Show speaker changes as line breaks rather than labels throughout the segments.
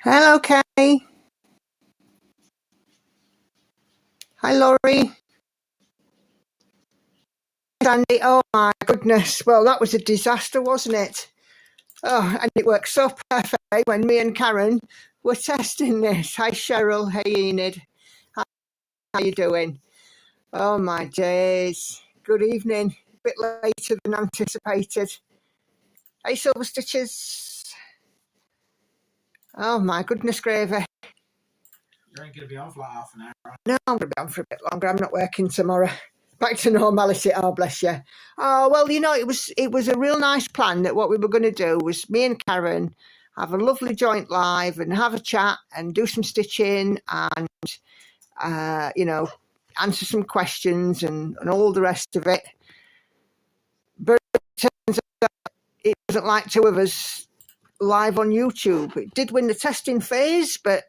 Hello, Kay. Hi, Laurie. Sandy. Oh, my goodness. Well, that was a disaster, wasn't it? Oh, and it worked so perfectly when me and Karen were testing this. Hi, Cheryl. Hey, Enid. How you doing? Oh, my days. Good evening. A bit later than anticipated. Hey, Silver Stitches. Oh, my goodness gravy.
You ain't going to be on for like half an hour, right?
No, I'm going to be on for a bit longer. I'm not working tomorrow. Back to normality. Oh, bless you. Oh, well, you know, it was a real nice plan that what we were going to do was me and Karen have a lovely joint live and have a chat and do some stitching and, you know, answer some questions and all the rest of it. But it turns out it wasn't like two of us live on YouTube. It did win the testing phase, but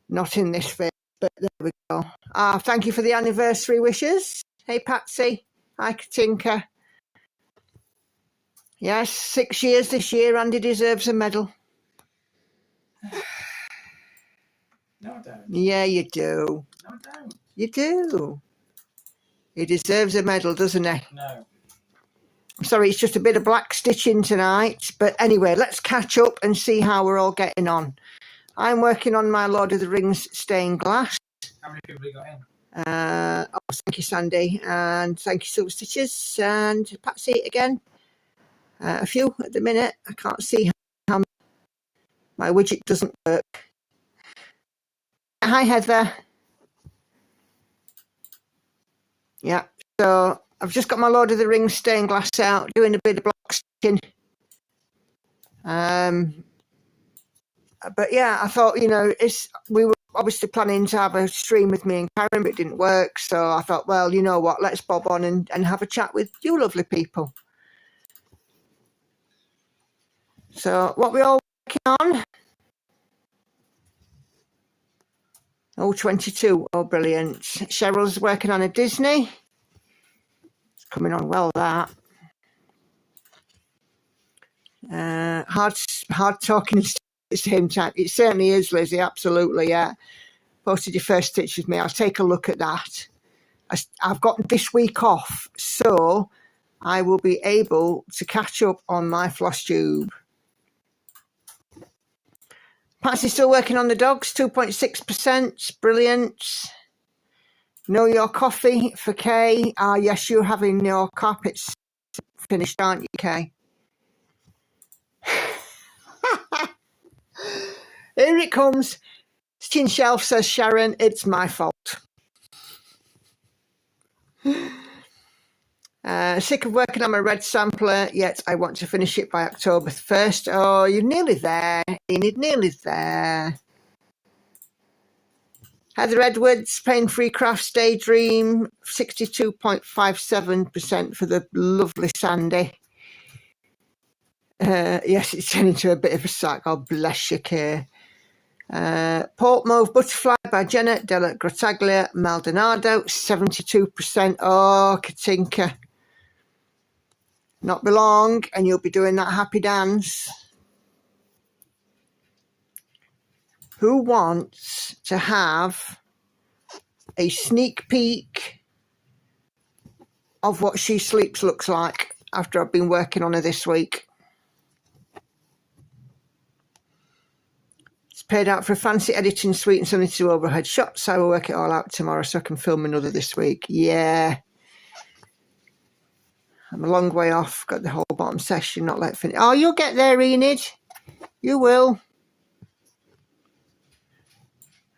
not in this phase. But there we go. Thank you for the anniversary wishes. Hey, Patsy. Hi, Katinka. Yes, 6 years this year. Andy deserves a medal.
No, I don't.
Yeah, you do.
No, I don't.
You do. He deserves a medal, doesn't he?
No.
I'm sorry, it's just a bit of black stitching tonight. But anyway, let's catch up and see how we're all getting on. I'm working on my Lord of the Rings stained glass.
How many people have you got in?
Thank you, Sandy. And thank you, Silver Stitches. And Patsy again. A few at the minute. I can't see how my widget doesn't work. Hi, Heather. Yeah, so I've just got my Lord of the Rings stained glass out, doing a bit of black stitching. But yeah, I thought, you know, we were obviously planning to have a stream with me and Karen, but it didn't work. So I thought, well, you know what, let's bob on and have a chat with you lovely people. So what we all working on? Oh, 22. Oh, brilliant. Cheryl's working on a Disney. It's coming on well, that. Hard talking at the same time. It certainly is, Lizzie, absolutely, yeah. Posted your first stitch with me. I'll take a look at that. I've got this week off, so I will be able to catch up on my floss tube. Patsy's still working on the dogs, 2.6%. Brilliant. Know your coffee for Kay. Yes, you're having your carpets finished, aren't you, Kay? Here it comes. Stitching shelf, says Sharon. It's my fault. Sick of working on my red sampler, yet I want to finish it by October 1st. Oh, you're nearly there, Enid, nearly there. Heather Edwards, Pain-Free Crafts Daydream, 62.57% for the lovely Sandy. Yes, it's turned into a bit of a sack. God bless you, Kay. Port Mauve Butterfly by Jenna Della Grottaglia Maldonado, 72%. Oh, Katinka. Not be long, and you'll be doing that happy dance. Who wants to have a sneak peek of what She Sleeps looks like after I've been working on her this week? It's paid out for a fancy editing suite and something to do overhead shots. I will work it all out tomorrow so I can film another this week. Yeah. I'm a long way off. Got the whole bottom section not let finish. Oh, you'll get there, Enid. You will.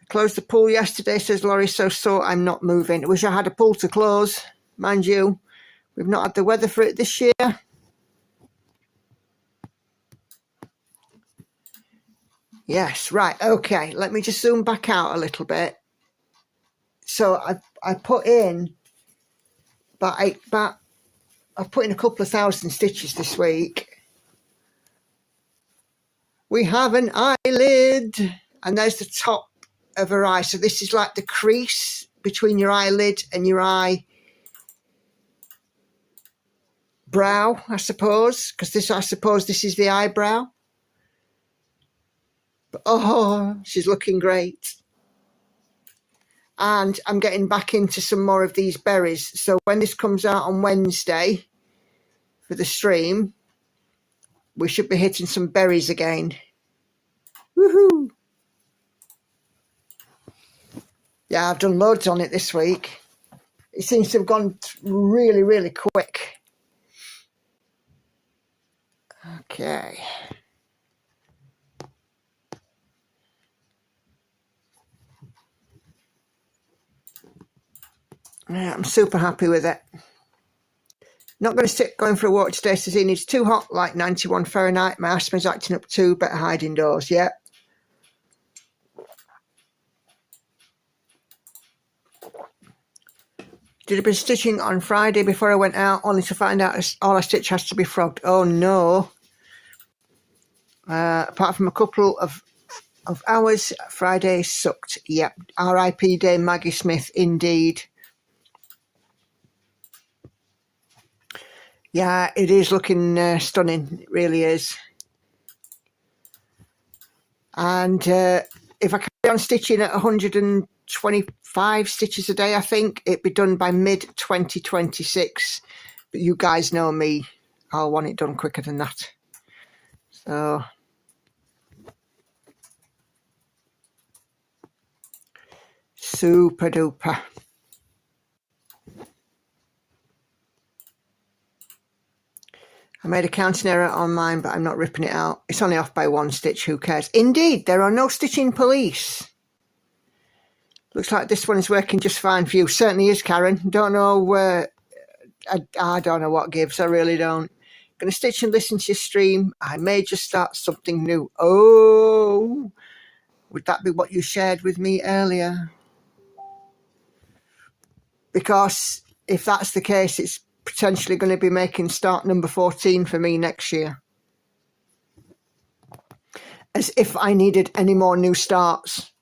I closed the pool yesterday, says Laurie, so I'm not moving. I wish I had a pool to close. Mind you, we've not had the weather for it this year. Yes, right, okay. Let me just zoom back out a little bit. So I put in I put in a couple of thousand stitches this week. We have an eyelid, and there's the top of her eye. So this is like the crease between your eyelid and your eye brow, I suppose, because I suppose this is the eyebrow. But, oh, she's looking great. And I'm getting back into some more of these berries. So when this comes out on Wednesday for the stream, we should be hitting some berries again. Woohoo! Yeah, I've done loads on it this week. It seems to have gone really, really quick. Okay. Yeah, I'm super happy with it. Not going to stick going for a walk today, Sazine. It's too hot, like 91 Fahrenheit. My asthma's acting up too. Better hide indoors, yeah. Did a bit of stitching on Friday before I went out, only to find out all I stitch has to be frogged. Oh, no. Apart from a couple of hours, Friday sucked. Yep. R.I.P. Dame Maggie Smith, indeed. Yeah, it is looking stunning. It really is. And if I carry on stitching at 125 stitches a day, I think it'd be done by mid-2026. But you guys know me. I'll want it done quicker than that. So... super duper. I made a counting error on mine, but I'm not ripping it out. It's only off by one stitch. Who cares? Indeed, there are no stitching police. Looks like this one is working just fine for you. Certainly is, Karen. Don't know. I don't know what gives. I really don't. Going to stitch and listen to your stream. I may just start something new. Oh, would that be what you shared with me earlier? Because if that's the case, it's potentially going to be making start number 14 for me next year. As if I needed any more new starts.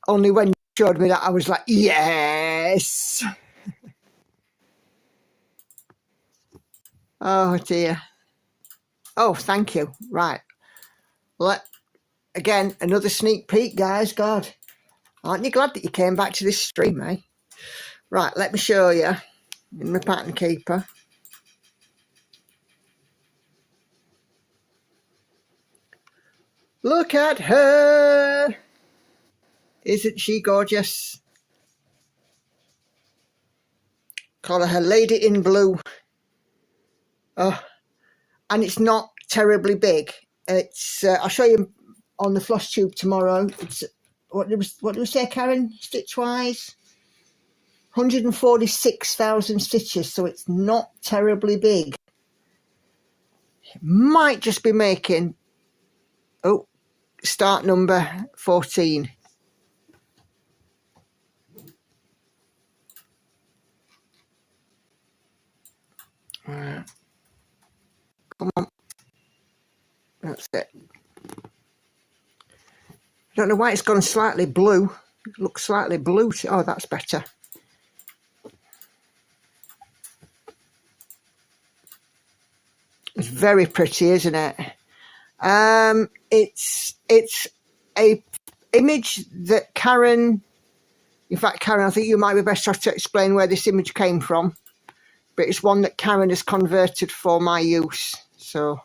Only when you showed me that I was like, yes. Oh dear. Oh, thank you. Right. Again, another sneak peek, guys. God, aren't you glad that you came back to this stream, eh? Right, let me show you in my pattern keeper. Look at her. Isn't she gorgeous? Call her Lady in Blue. Oh, and it's not terribly big. It's I'll show you on the floss tube tomorrow. It's what do we say, Karen? Stitch wise, 146,000 stitches, so it's not terribly big. It might just be making start number 14. Right. Come on. That's it. I don't know why it's gone slightly blue. It looks slightly blue. Oh, that's better. It's very pretty, isn't it? It's a image that Karen... In fact, Karen, I think you might be best off to explain where this image came from. But it's one that Karen has converted for my use. So,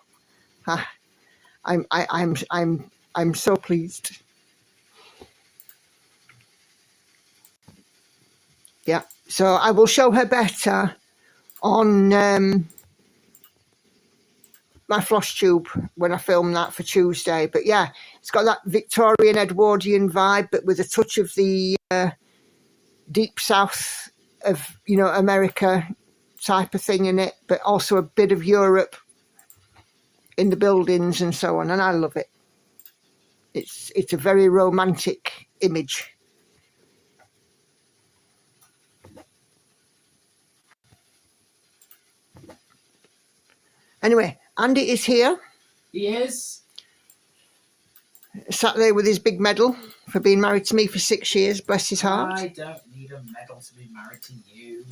I'm so pleased. Yeah. So I will show her better on my floss tube when I film that for Tuesday. But yeah, it's got that Victorian Edwardian vibe, but with a touch of the deep south of, you know, America type of thing in it, but also a bit of Europe in the buildings and so on, and I love it. It's a very romantic image. Anyway, Andy is here.
He is.
Sat there with his big medal for being married to me for 6 years. Bless his heart.
I don't need a medal to be married to you.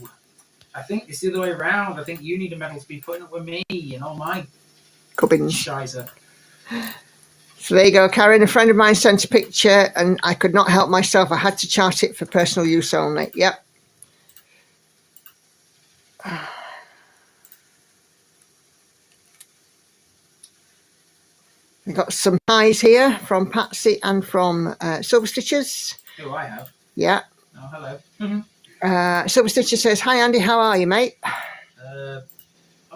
I think it's the other way around. I think you need a medal to be putting up with me and all my
Cubbins.
shizer.
So there you go, Karen. A friend of mine sent a picture and I could not help myself. I had to chart it for personal use only. Yep. We got some highs here from Patsy and from Silver Stitches.
Oh, I have.
Yeah.
Oh, hello.
Silver Stitches says, "Hi Andy, how are you, mate?"
I'm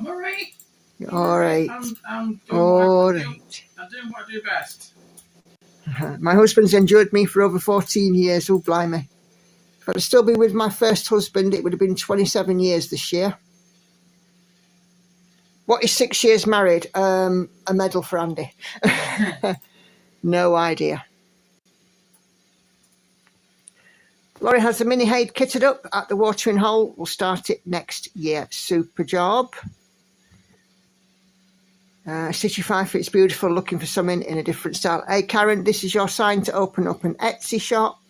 alright.
You're alright.
I'm doing
Alright.
I'm doing what I do best.
My husband's endured me for over 14 years. Oh, blimey. If I'd still been with my first husband, it would have been 27 years this year. What is 6 years married? A medal for Andy. No idea. Laurie has the mini Haid kitted up at the watering hole. We'll start it next year. Super job. Stitchify for it's beautiful. Looking for something in a different style. Hey Karen, this is your sign to open up an Etsy shop.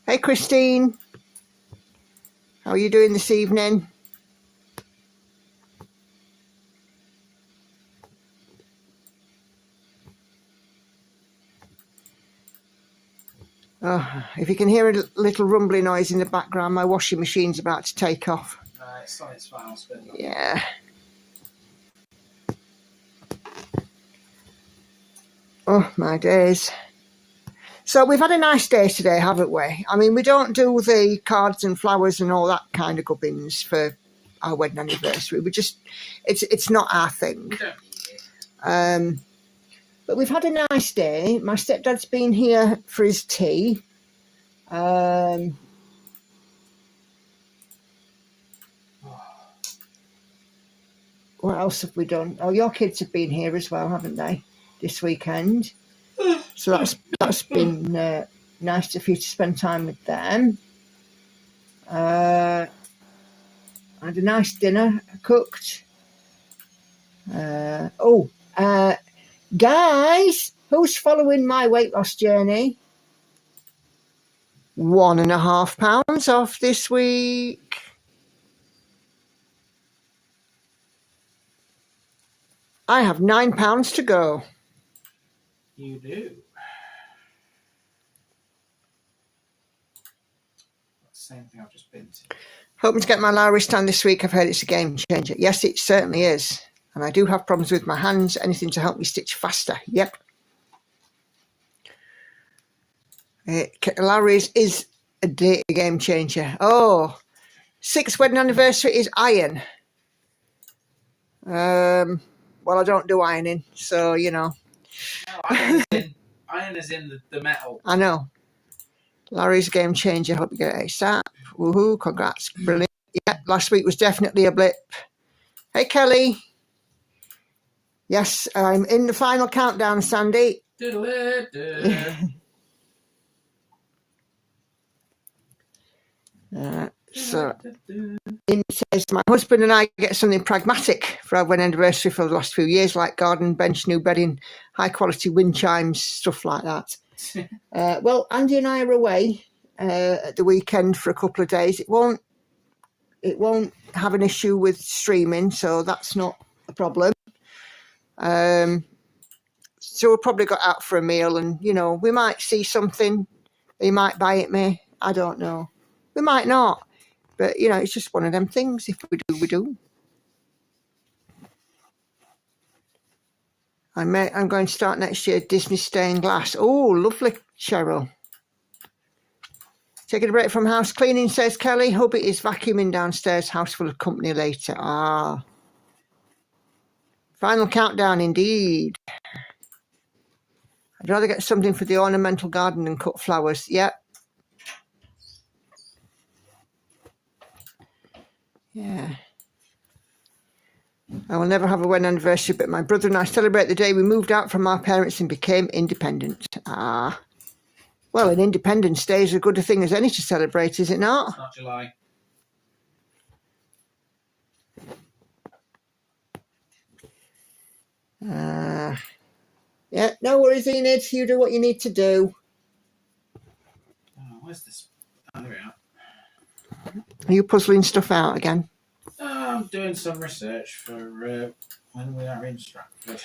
Hey Christine, how are you doing this evening? Oh, if you can hear a little rumbling noise in the background, my washing machine's about to take off.
It's on its final spin.
Yeah. Oh, my days. So we've had a nice day today, haven't we? I mean, we don't do the cards and flowers and all that kind of gubbins for our wedding anniversary. We just, it's not our thing.
We don't need it.
But we've had a nice day. My stepdad's been here for his tea. What else have we done? Oh, your kids have been here as well, haven't they? This weekend. So that's been nice for you to spend time with them. I had a nice dinner cooked. Guys, who's following my weight loss journey? 1.5 pounds off this week. I have 9 pounds to go.
You do. Same thing I've just been to.
Hoping to get my Lowry stand this week. I've heard it's a game changer. Yes, it certainly is. And I do have problems with my hands. Anything to help me stitch faster. Yep. Lowry's is a game changer. Oh, 6th wedding anniversary is iron. Well, I don't do ironing, so, you know.
No, iron is in the metal.
I know. Larry's a game changer. Hope you get it ASAP. Woohoo, congrats. Brilliant. Yeah, last week was definitely a blip. Hey, Kelly. Yes, I'm in the final countdown, Sandy. So, it says, my husband and I get something pragmatic for our wedding anniversary for the last few years, like garden, bench, new bedding, high-quality wind chimes, stuff like that. Well, Andy and I are away at the weekend for a couple of days. It won't have an issue with streaming, so that's not a problem. So we'll probably go out for a meal, and you know, we might see something. He might buy it me. I don't know. We might not, but you know, it's just one of them things. If we do, we do. I'm going to start next year Disney stained glass. Oh, lovely, Cheryl. Taking a break from house cleaning, says Kelly. Hubby is vacuuming downstairs, house full of company later. Ah. Final countdown, indeed. I'd rather get something for the ornamental garden than cut flowers. Yep. Yeah. I will never have a wedding anniversary, but my brother and I celebrate the day we moved out from our parents and became independent. Ah. Well, an Independence Day is as good a thing as any to celebrate, is it not?
It's not July.
Yeah, no worries, Enid. You do what you need to do.
Oh, where's this? Oh, there we are.
Are you puzzling stuff out again?
Oh, am doing some research for when we are in Stratford.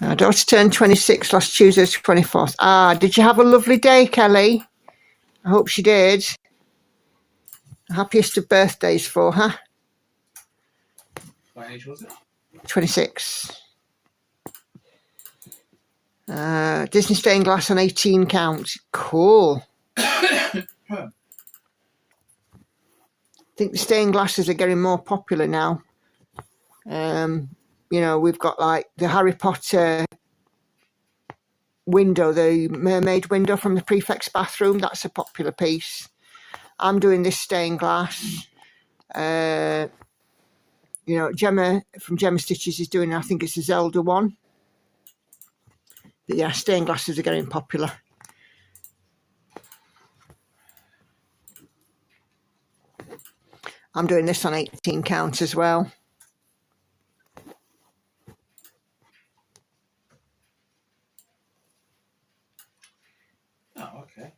Our daughter turned 26 last Tuesday, 24th. Ah, did you have a lovely day, Kelly? I hope she did. Happiest of birthdays for her.
What age was it?
26. Disney stained glass on 18 count. Cool. I think the stained glasses are getting more popular now. You know, we've got like the Harry Potter window, the mermaid window from the prefect's bathroom. That's a popular piece. I'm doing this stained glass. You know, Gemma from Gemma Stitches is doing, I think it's a Zelda one. But yeah, stained glasses are getting popular. I'm doing this on 18 count as well.
Oh, okay.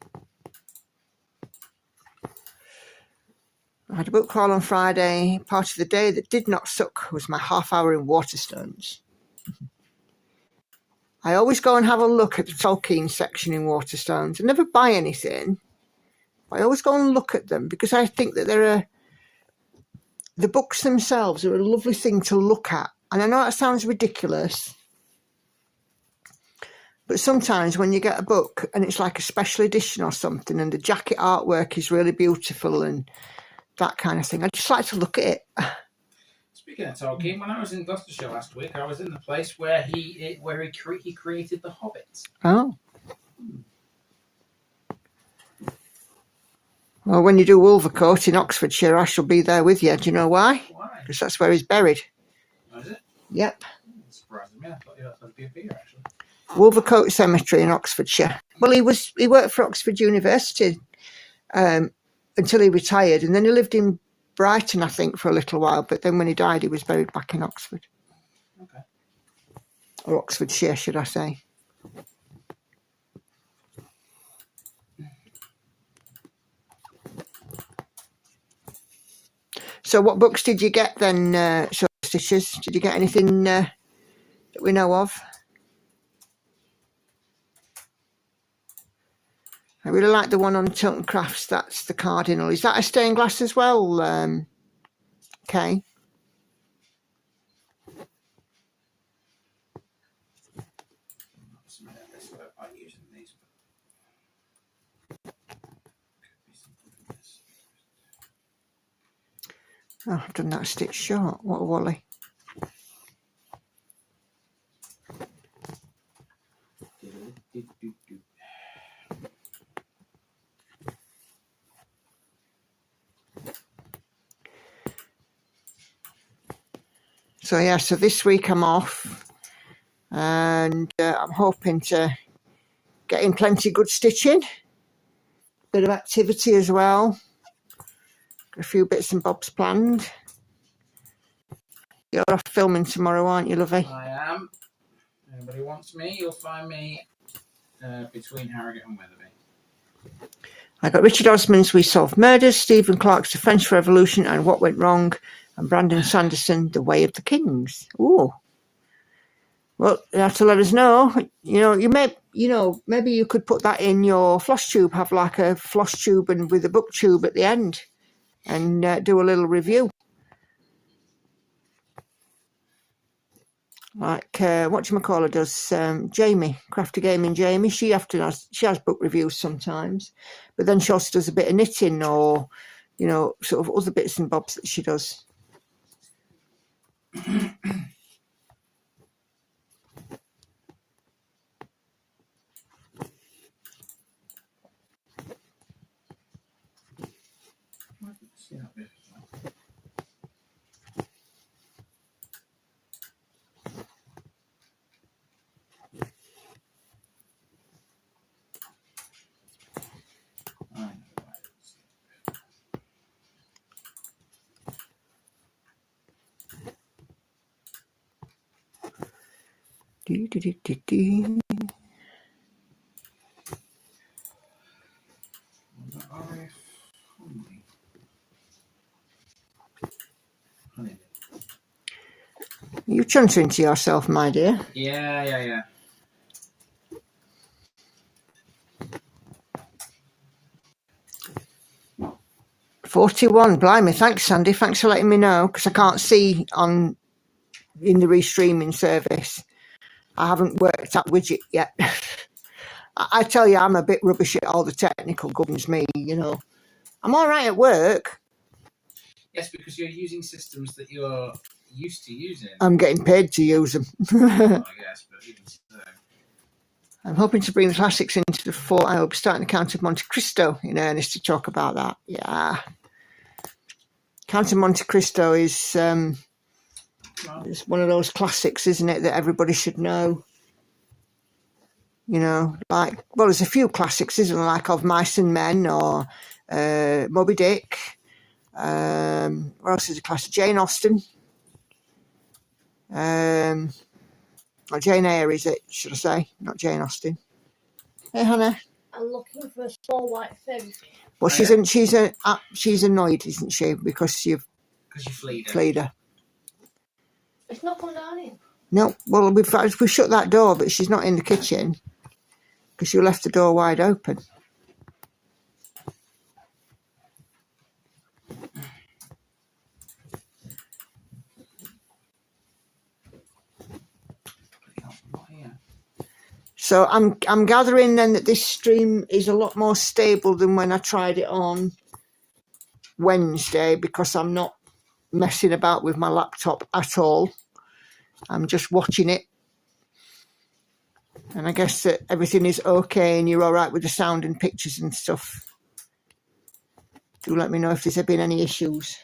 I had a book call on Friday. Part of the day that did not suck was my half hour in Waterstones. I always go and have a look at the Tolkien section in Waterstones. I never buy anything. I always go and look at them because I think that the books themselves are a lovely thing to look at. And I know that sounds ridiculous, but sometimes when you get a book and it's like a special edition or something and the jacket artwork is really beautiful and that kind of thing, I just like to look at it.
Speaking of Tolkien, when I was in Gloucestershire last week, I was in the place where he created the Hobbit.
Oh. Well, when you do Wolvercote in Oxfordshire, I shall be there with you. Do you know why?
Why?
Because that's where he's buried.
Oh, is it?
Yep.
It surprised me. I thought that'd be a bigger, actually.
Wolvercote Cemetery in Oxfordshire. Well, he worked for Oxford University until he retired, and then he lived in Brighton, I think, for a little while. But then when he died, he was buried back in Oxford.
Okay.
Or Oxfordshire, should I say. So what books did you get then, Stitches? Did you get anything that we know of? I really like the one on Tilton Crafts. That's the Cardinal. Is that a stained glass as well, Kay? Oh, I've done that stitch short. What a wally. So yeah, so this week I'm off and I'm hoping to get in plenty good stitching. Bit of activity as well. Got a few bits and bobs planned. You're off filming tomorrow, aren't you, lovey?
I am. Anybody wants me, you'll find me between Harrogate and Wetherby.
I got Richard Osman's We Solved Murders, Stephen Clark's The French Revolution and What Went Wrong, and Brandon Sanderson, The Way of the Kings. Ooh. Well, you have to let us know. Maybe you could put that in your floss tube, have like a floss tube and with a book tube at the end and do a little review. Like whatchamacallit does, Jamie, Crafty Gaming Jamie. She has book reviews sometimes, but then she also does a bit of knitting or, sort of other bits and bobs that she does. You chuntering to yourself, my dear.
Yeah.
41, blimey, thanks Sandy, thanks for letting me know, because I can't see in the restreaming service. I haven't worked that widget yet. I tell you, I'm a bit rubbish at all the technical, goodness me, you know. I'm all right at work.
Yes, because you're using systems that you're used to using.
I'm getting paid to use them.
Well, I guess, but even so.
I'm hoping to bring the classics into the fort. I hope starting the Count of Monte Cristo in earnest to talk about that. Yeah. Count of Monte Cristo is it's one of those classics, isn't it, that everybody should know. You know, like, well, there's a few classics, isn't there, like Of Mice and Men or Moby Dick. What else is a classic? Jane Austen. Or Jane Eyre, is it, should I say? Not Jane Austen. Hey, Hannah.
I'm looking for a small white thing.
Well, she's annoyed, isn't she? Because you fleed her.
It's not coming down in.
No, well, we shut that door, but she's not in the kitchen because you left the door wide open. So I'm gathering then that this stream is a lot more stable than when I tried it on Wednesday, because I'm not messing about with my laptop at all. I'm just watching it. And I guess that everything is okay and you're all right with the sound and pictures and stuff. Do let me know if there's been any issues.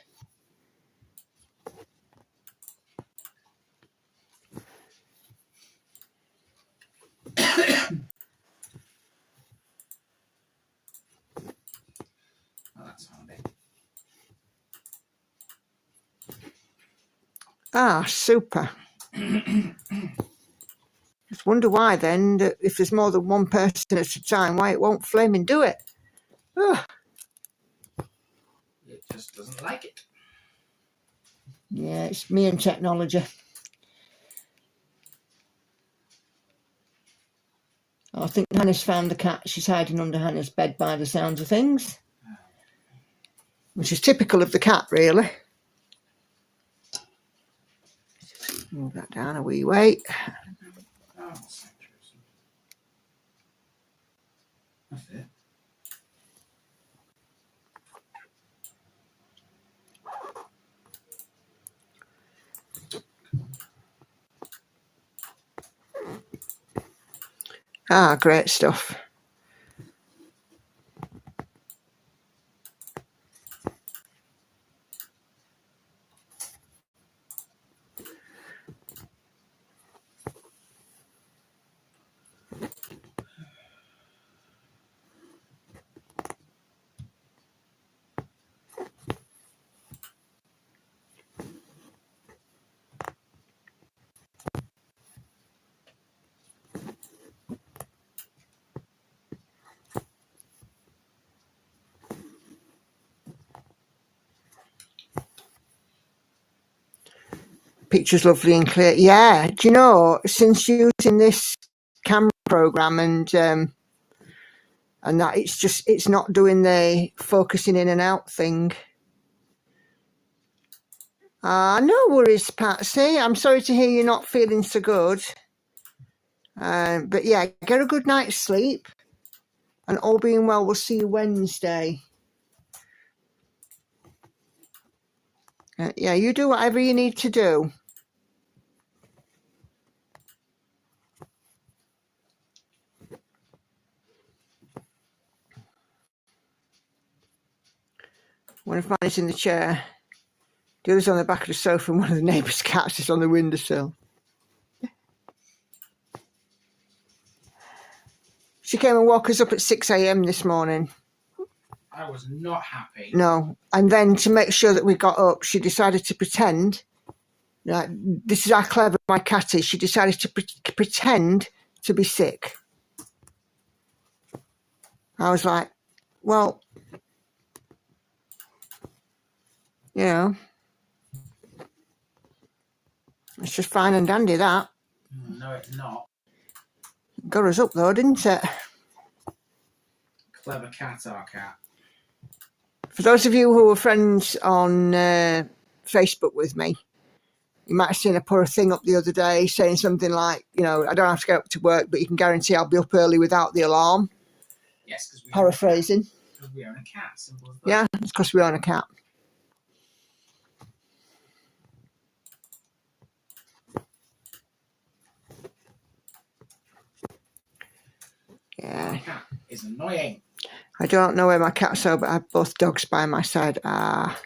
That's handy.
Ah, super. Just wonder why then, that if there's more than one person at a time, why it won't flaming do it. Ugh.
It just doesn't like it.
Yeah, it's me and technology. I think Hannah's found the cat. She's hiding under Hannah's bed by the sounds of things. Which is typical of the cat, really. Move that down a wee way.
Oh, that's it.
Ah, great stuff. Picture's lovely and clear. Yeah, do you know, since using this camera program and that, it's not doing the focusing in and out thing. No worries, Patsy. I'm sorry to hear you're not feeling so good. But yeah, get a good night's sleep. And all being well, we'll see you Wednesday. Yeah, you do whatever you need to do. One of mine is in the chair. The other's on the back of the sofa, and one of the neighbour's cats is on the windowsill. She came and woke us up at 6 a.m. this morning.
I was not happy.
No. And then to make sure that we got up, she decided to pretend. Like, this is how clever my cat is. She decided to pretend to be sick. I was like, well, you know. It's just fine and dandy, that.
No, it's not.
Got us up, though, didn't it?
Clever cat, our cat.
For those of you who are friends on Facebook with me, you might have seen I put a thing up the other day saying something like, you know, I don't have to get up to work, but you can guarantee I'll be up early without the alarm.
Yes, because
paraphrasing.
We own a cat. Simple as that.
Yeah, it's because we own a cat. Yeah.
My cat is annoying.
I don't know where my cats are, but I have both dogs by my side. Ah.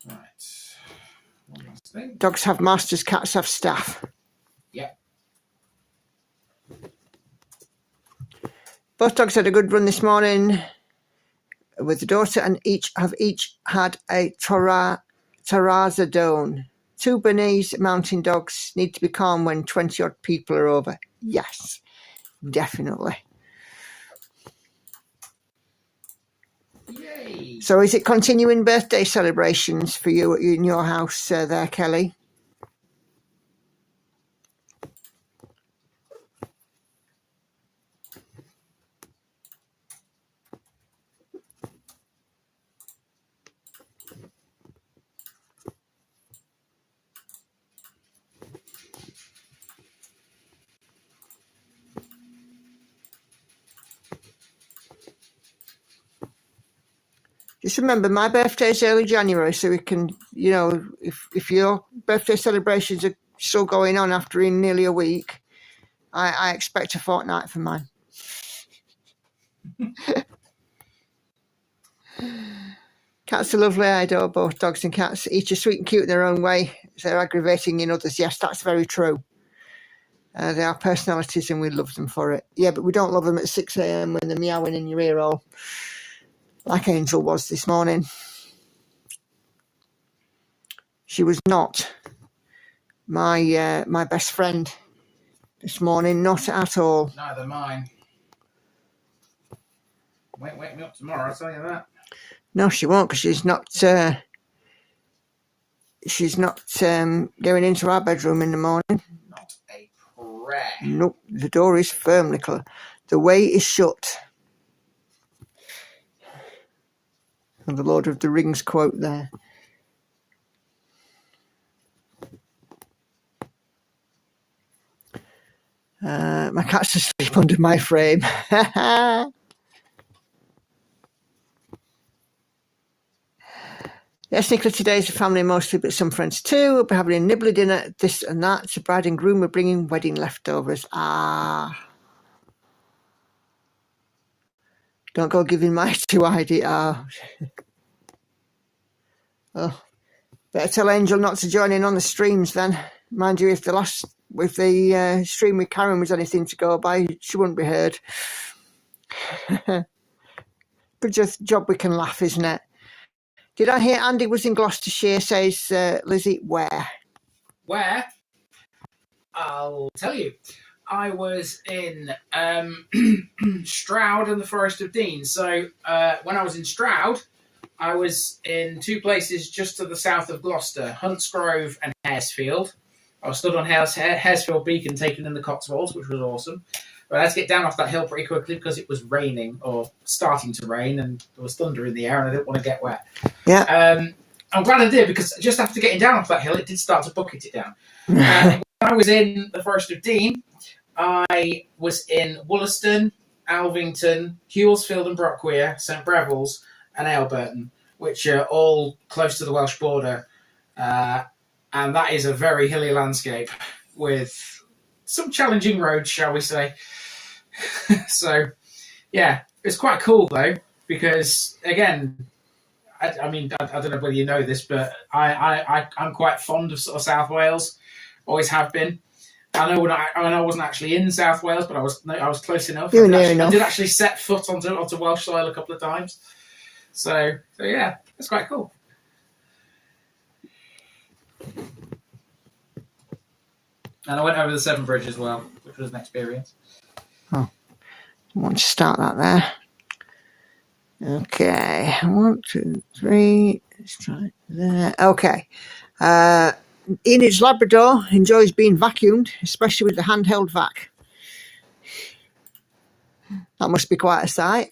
Right. One last thing.
Dogs have masters, cats have staff.
Yep.
Both dogs had a good run this morning with the daughter, and each had a Tarazadone. 2 Bernese mountain dogs need to be calm when 20 odd people are over. Yes, definitely.
Yay.
So is it continuing birthday celebrations for you in your house there, Kelly? Just remember, my birthday is early January, so we can, you know, if your birthday celebrations are still going on after nearly a week, I expect a fortnight for mine. Cats are lovely. I adore both dogs and cats. Each are sweet and cute in their own way. They're aggravating in others. Yes, that's very true. They are personalities and we love them for it. Yeah, but we don't love them at 6 a.m. when they're meowing in your ear hole, like Angel was this morning. She was not my best friend this morning, not at all.
Neither mine. Won't wake me up tomorrow, I'll tell you that.
No, she won't, because she's not going into our bedroom in the morning.
Not a prayer.
Nope, the door is firmly closed. The way is shut. And the Lord of the Rings quote there. My cat's asleep under my frame. Yes, Nicola, today is a family mostly, but some friends too. We'll be having a nibbly dinner, this and that. The bride and groom are bringing wedding leftovers. Ah. Don't go giving my two ideas. Oh. Better tell Angel not to join in on the streams then. Mind you, if the stream with Karen was anything to go by, she wouldn't be heard. Good job we can laugh, isn't it? Did I hear Andy was in Gloucestershire, says Lizzie? Where?
Where? I'll tell you. I was in Stroud and the Forest of Dean. So when I was in Stroud, I was in 2 places just to the south of Gloucester, Huntsgrove and Haresfield. I was stood on Haresfield Beacon taking in the Cotswolds, which was awesome. But I had to get down off that hill pretty quickly because it was raining or starting to rain and there was thunder in the air and I didn't want to get wet.
Yeah.
I'm glad I did because just after getting down off that hill, it did start to bucket it down. When I was in the Forest of Dean, I was in Wollaston, Alvington, Hewellsfield and Brockweir, St Breville's and Aylburton, which are all close to the Welsh border. And that is a very hilly landscape with some challenging roads, shall we say. So, yeah, it's quite cool, though, because, again, I mean, I don't know whether you know this, but I'm quite fond of sort of South Wales, always have been. I know I wasn't actually in South Wales, but I was close enough.
You were near enough.
I did actually set foot onto Welsh soil a couple of times. So yeah, it's quite cool. And I went over the Severn Bridge as well, which was an experience.
Oh, I want to start that there. Okay, 1, 2, 3. Let's try it there. Okay. Enid's Labrador enjoys being vacuumed, especially with the handheld vac. That must be quite a sight.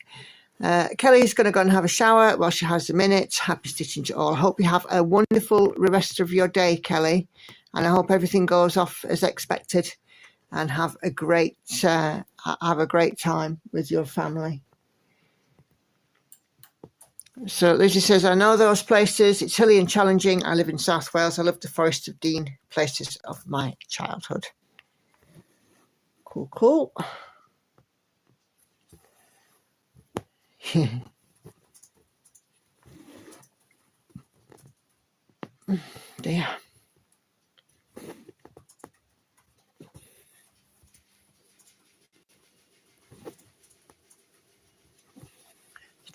Kelly's going to go and have a shower while she has a minute. Happy stitching to all. I hope you have a wonderful rest of your day, Kelly, and I hope everything goes off as expected, and have a great time with your family. So Lizzie says, I know those places. It's hilly and challenging. I live in South Wales. I love the Forest of Dean, places of my childhood. Cool, cool. Dear.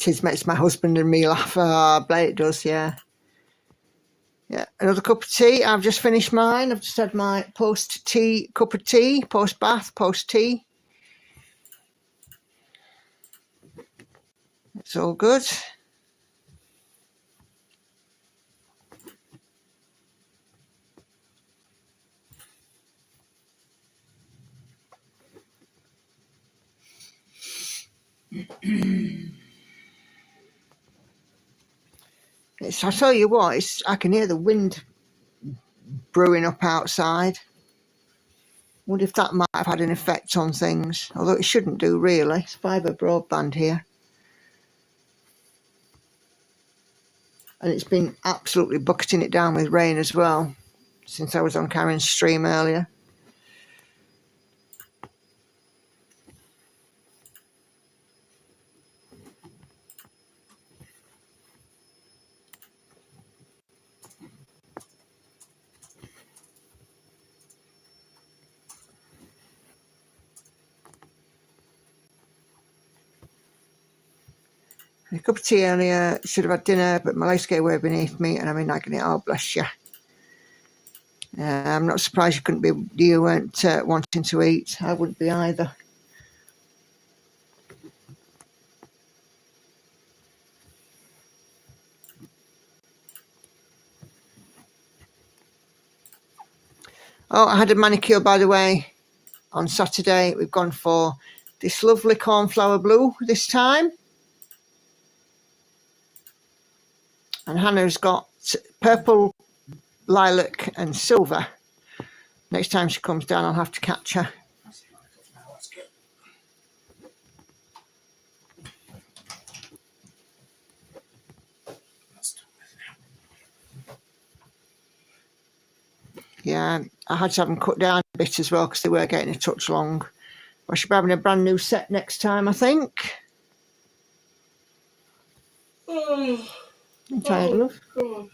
It makes my husband and me laugh. I bet it does, yeah. Yeah, another cup of tea. I've just finished mine. I've just had my post-tea cup of tea, post-bath, post-tea. It's all good. I tell you what, I can hear the wind brewing up outside. Wonder if that might have had an effect on things, although it shouldn't do really. It's fibre broadband here. And it's been absolutely bucketing it down with rain as well, since I was on Karen's stream earlier. A cup of tea earlier, should have had dinner, but my legs gave way beneath me and I'm in agony. Oh, bless you. I'm not surprised you weren't wanting to eat. I wouldn't be either. Oh, I had a manicure, by the way, on Saturday. We've gone for this lovely cornflower blue this time. And Hannah's got purple, lilac and silver. Next time she comes down, I'll have to catch her. Yeah, I had to have them cut down a bit as well because they were getting a touch long. I should be having a brand new set next time, I think.
Oh,
I'm tired, love.
God.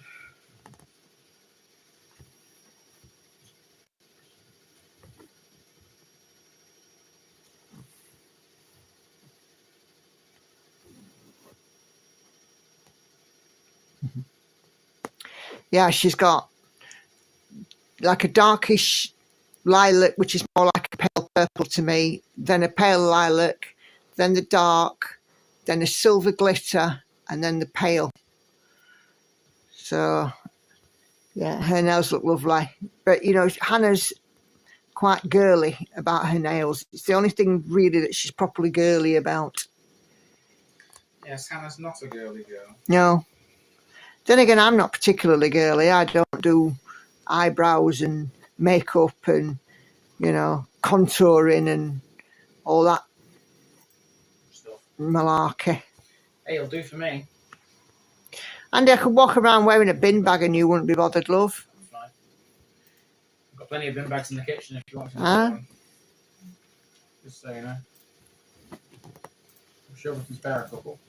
Yeah, she's got like a darkish lilac, which is more like a pale purple to me, then a pale lilac, then the dark, then a silver glitter, and then the pale. So, yeah, her nails look lovely. But, you know, Hannah's quite girly about her nails. It's the only thing really that she's properly girly about.
Yes, Hannah's not a girly girl.
No. Then again, I'm not particularly girly. I don't do eyebrows and makeup and, you know, contouring and all that
Stuff.
malarkey.
Hey, it'll do for me.
Andy, I could walk around wearing a bin bag and you wouldn't be bothered, love.
I'm fine. I've got plenty of bin bags in the kitchen if you want to know one. Just so you know. I'm sure we can spare a couple.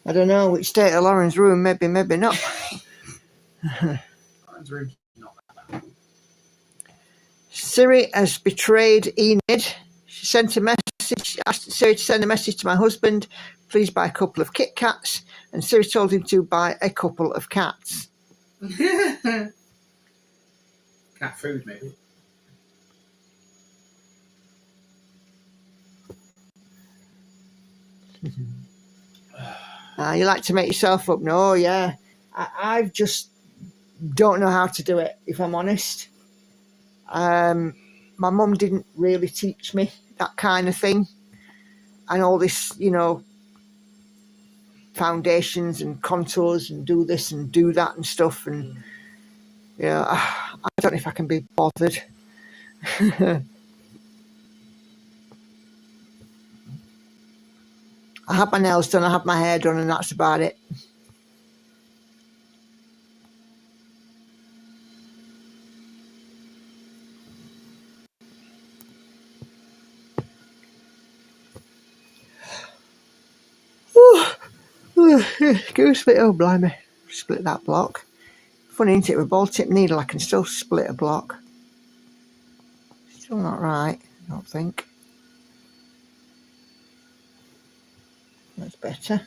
I don't know which state of Lauren's room, maybe not.
Lauren's room's not that bad.
Siri has betrayed Enid. She sent a message, asked Siri to send a message to my husband, please buy a couple of Kit Kats, and Siri told him to buy a couple of cats.
Cat food, maybe.
You like to make yourself up? No, yeah. I've just don't know how to do it, if I'm honest. My mum didn't really teach me that kind of thing, and all this, you know, foundations and contours and do this and do that and stuff, and you know, I don't know if I can be bothered. I have my nails done, I have my hair done, and that's about it. Go split, oh blimey, split that block. Funny, isn't it? With a ball tip needle I can still split a block. Still not right, I don't think. That's better.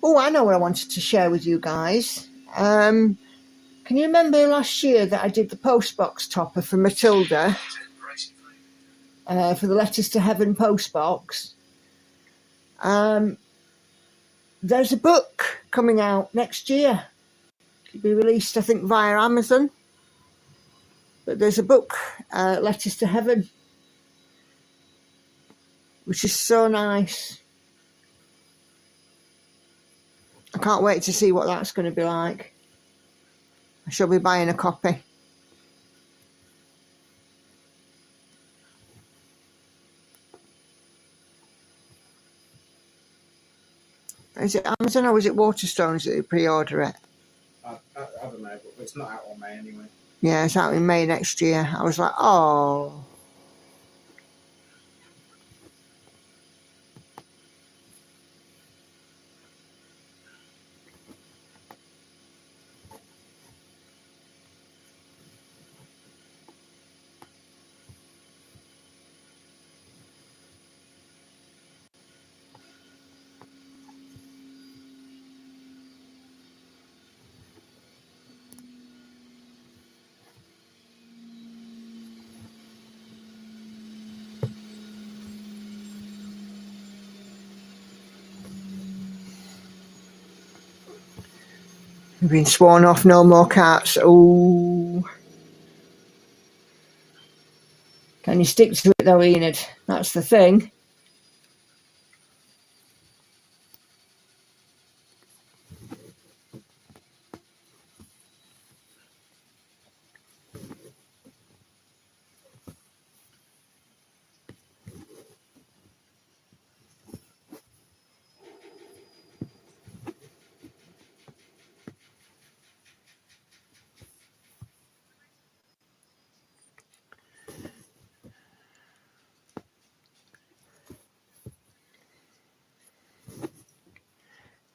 Oh, I know what I wanted to share with you guys. Can you remember last year that I did the postbox topper for Matilda for the Letters to Heaven postbox? There's a book coming out next year. It'll be released, I think, via Amazon. But there's a book, Letters to Heaven, which is so nice. I can't wait to see what that's going to be like. I shall be buying a copy. Is it Amazon or is it Waterstones that you pre-order it?
I don't know, but it's not out on May anyway.
Yeah, it's out in May next year. I was like, oh. We've been sworn off, no more cats. Oh. Can you stick to it though, Enid? That's the thing.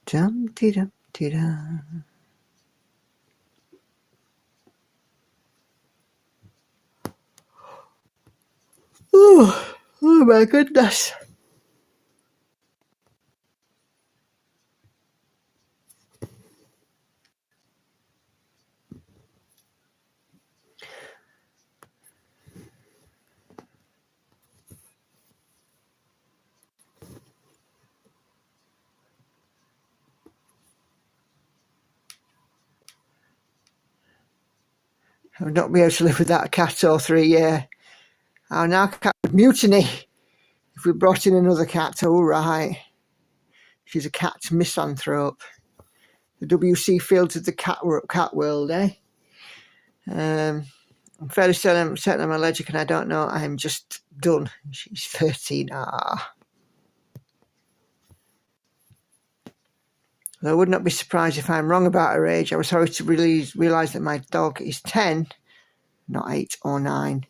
Dum-dee-dum-dee-dum. Oh my goodness. I would not be able to live without a cat or 3 years. Our now cat would mutiny if we brought in another cat. Oh, right. She's a cat misanthrope. The WC Fields of the cat world, eh? I'm fairly certain I'm allergic and I don't know. I'm just done. She's 13. I would not be surprised if I'm wrong about her age. I was sorry to realise that my dog is 10, not 8 or 9.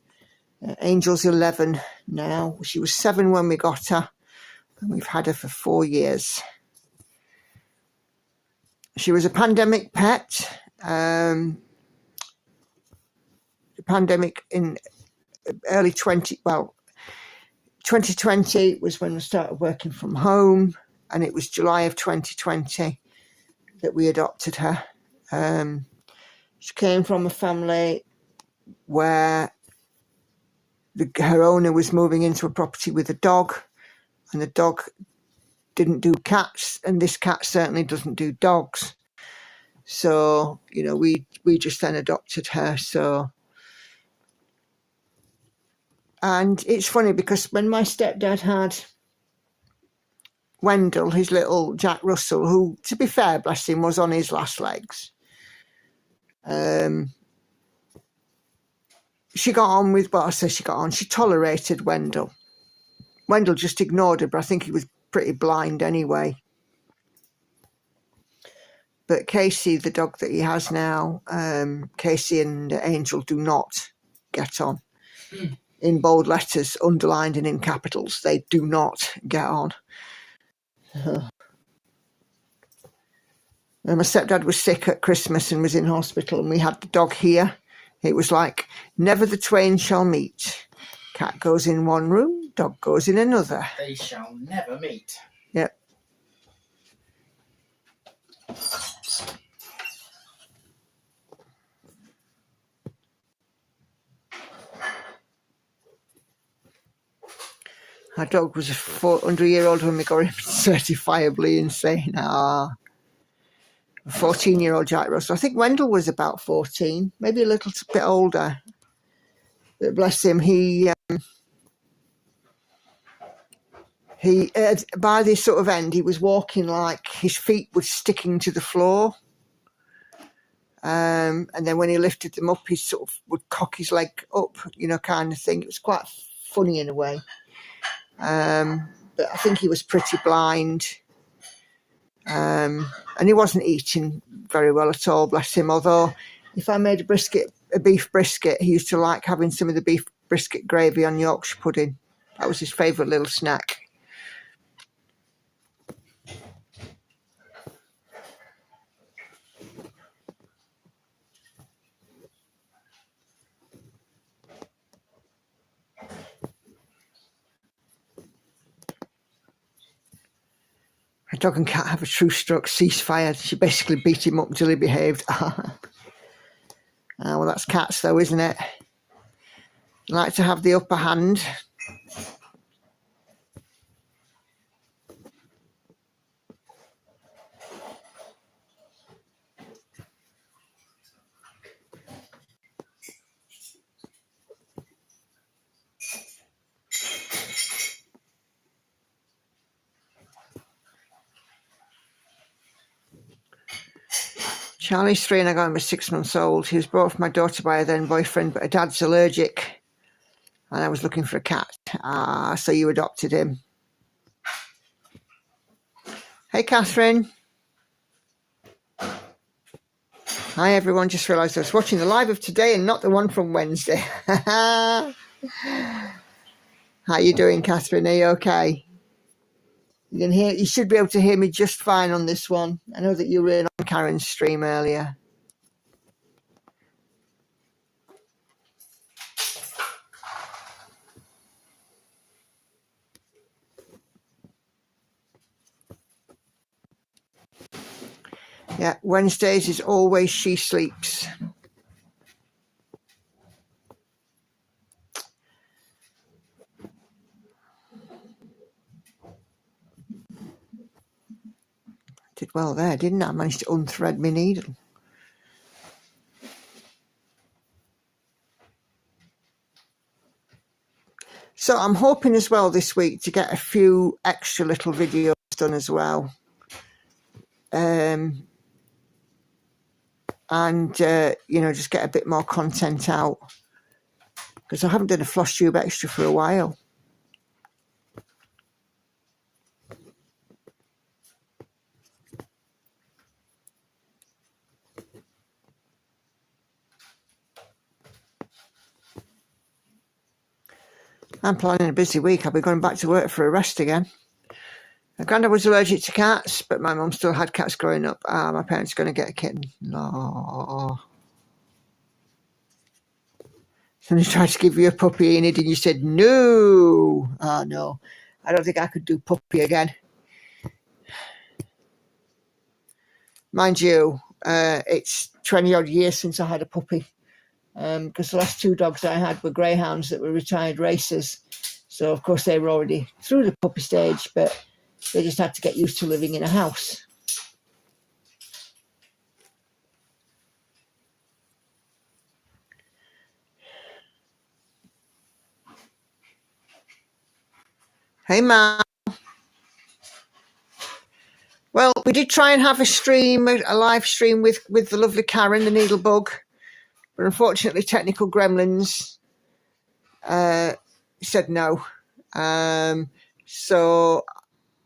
Angel's 11 now. She was 7 when we got her, and we've had her for 4 years. She was a pandemic pet. The pandemic in early 2020 was when we started working from home, and it was July of 2020 that we adopted her. She came from a family where her owner was moving into a property with a dog, and the dog didn't do cats, and this cat certainly doesn't do dogs. So, you know, we just then adopted her. So, and it's funny because when my stepdad had Wendell, his little Jack Russell, who, to be fair, bless him, was on his last legs, she got on with, well, I say she got on, she tolerated Wendell. Wendell just ignored her, but I think he was pretty blind anyway. But Casey, the dog that he has now, Casey and Angel do not get on. In bold letters, underlined and in capitals, they do not get on. And my stepdad was sick at Christmas and was in hospital, and we had the dog here. It was like, never the twain shall meet. Cat goes in one room, dog goes in another.
They shall never meet.
Yep. Our dog was a 400-year-old when we got him, certifiably insane. A 14-year-old Jack Russell. I think Wendell was about 14, maybe a little bit older. But bless him, he by this sort of end, he was walking like his feet were sticking to the floor. And then when he lifted them up, he sort of would cock his leg up, you know, kind of thing. It was quite funny in a way. But I think he was pretty blind. And he wasn't eating very well at all, bless him. Although if I made a beef brisket, he used to like having some of the beef brisket gravy on Yorkshire pudding. That was his favourite little snack. A dog and cat have a true struck ceasefire. She basically beat him up until he behaved. Well, that's cats though, isn't it? They like to have the upper hand. Charlie's 3 and I got him was 6 months old. He was brought for my daughter by her then boyfriend, but her dad's allergic. And I was looking for a cat. So you adopted him. Hey, Catherine. Hi, everyone. Just realised I was watching the live of today and not the one from Wednesday. How you doing, Catherine? Are you okay? You should be able to hear me just fine on this one. I know that you were in on Karen's stream earlier. Yeah, Wednesdays is always she sleeps. Did well there, didn't I? I managed to unthread my needle. So I'm hoping as well this week to get a few extra little videos done as well. And, just get a bit more content out. Because I haven't done a floss tube extra for a while. I'm planning a busy week. I'll be going back to work for a rest again. My granddad was allergic to cats, but my mum still had cats growing up. My parents are going to get a kitten. No. Somebody tried to give you a puppy, Enid, and you said no. No. I don't think I could do puppy again. Mind you, it's 20 odd years since I had a puppy. because the last 2 dogs I had were greyhounds that were retired racers. So, of course, they were already through the puppy stage, but they just had to get used to living in a house. Hey, Ma. Well, we did try and have a live stream with the lovely Karen, the needlebug, but unfortunately, technical gremlins said no. So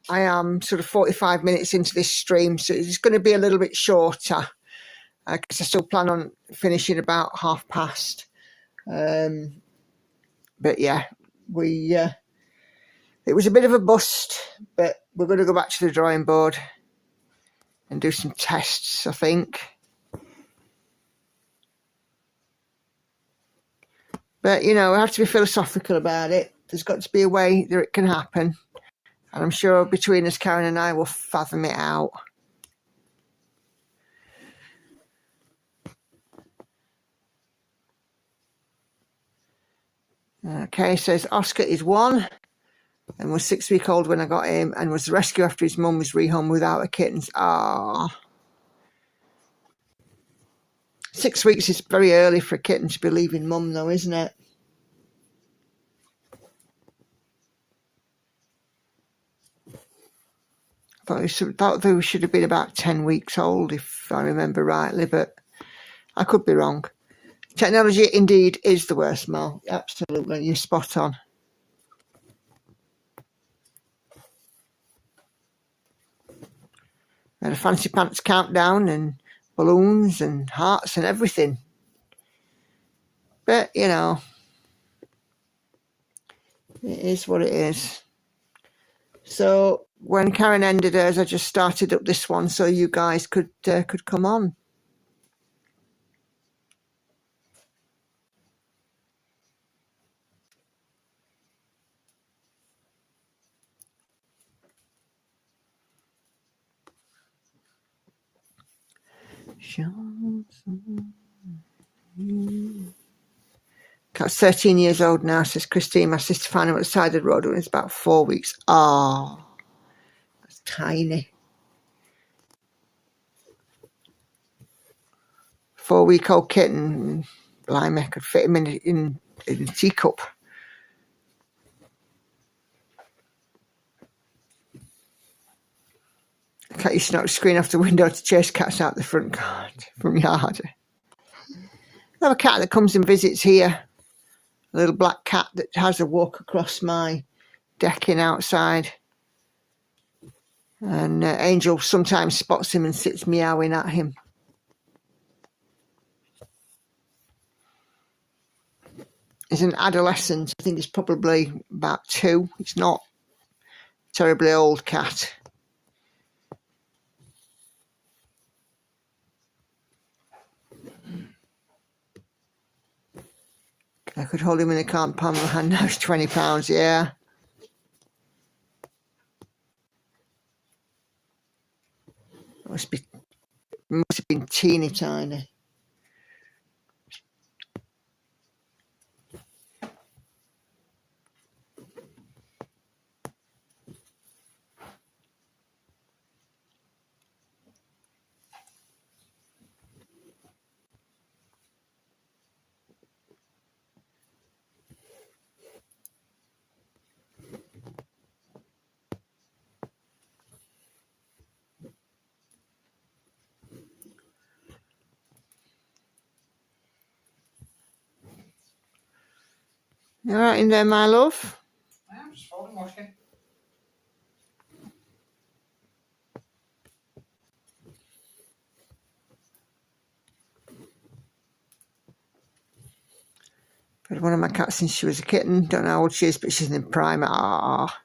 I am sort of 45 minutes into this stream, so it's going to be a little bit shorter because I still plan on finishing about past. But yeah, it was a bit of a bust, but we're going to go back to the drawing board and do some tests, I think. But, you know, I have to be philosophical about it. There's got to be a way that it can happen. And I'm sure between us, Karen and I will fathom it out. Okay, says Oscar is 1 and was 6-week-old when I got him and was rescued after his mum was rehomed without her kittens. Ah, 6 weeks is very early for a kitten to be leaving mum, though, isn't it? I thought they should have been about 10 weeks old, if I remember rightly, but I could be wrong. Technology indeed is the worst, Mal. Absolutely, you're spot on. I had a fancy pants countdown and balloons and hearts and everything. But, you know, it is what it is. So when Karen ended hers, I just started up this one so you guys could come on. Cat's 13 years old now, says Christine. My sister found him at the side of the road when he was about 4 weeks. Oh, that's tiny. 4-week-old kitten. Blimey, I could fit him in a teacup. Cat used to knock the screen off the window to chase cats out the front yard. I have a cat that comes and visits here. A little black cat that has a walk across my decking outside. And Angel sometimes spots him and sits meowing at him. He's an adolescent. I think he's probably about 2. He's not a terribly old cat. I could hold him in the palm of my hand now. He's 20 pounds, yeah. Must have been teeny tiny. You all right in there, my love?
I'm just folding washing.
I've had one of my cats since she was a kitten. Don't know how old she is, but she's in prime. Ah.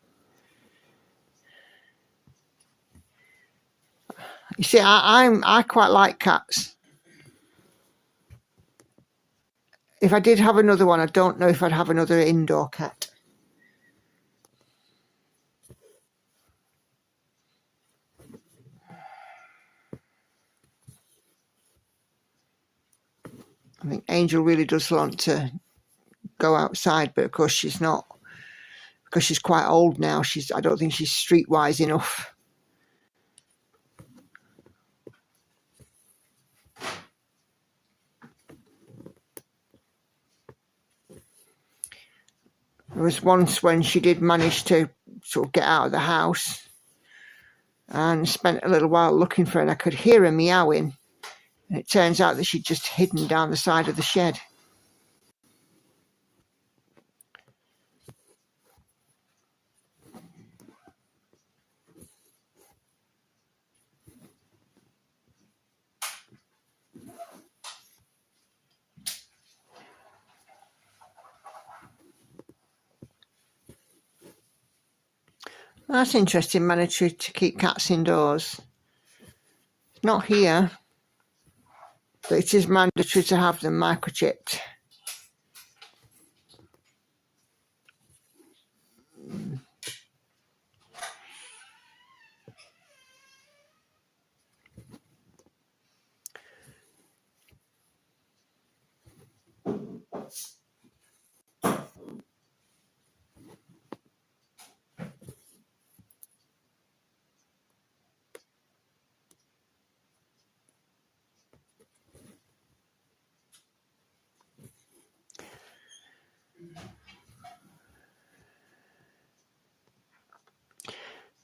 You see, I quite like cats. If I did have another one, I don't know if I'd have another indoor cat. I think Angel really does want to go outside, but of course she's not, because she's quite old now. I don't think she's streetwise enough. There was once when she did manage to sort of get out of the house and spent a little while looking for her, and I could hear her meowing, and it turns out that she'd just hidden down the side of the shed. That's interesting, mandatory to keep cats indoors. Not here, but it is mandatory to have them microchipped.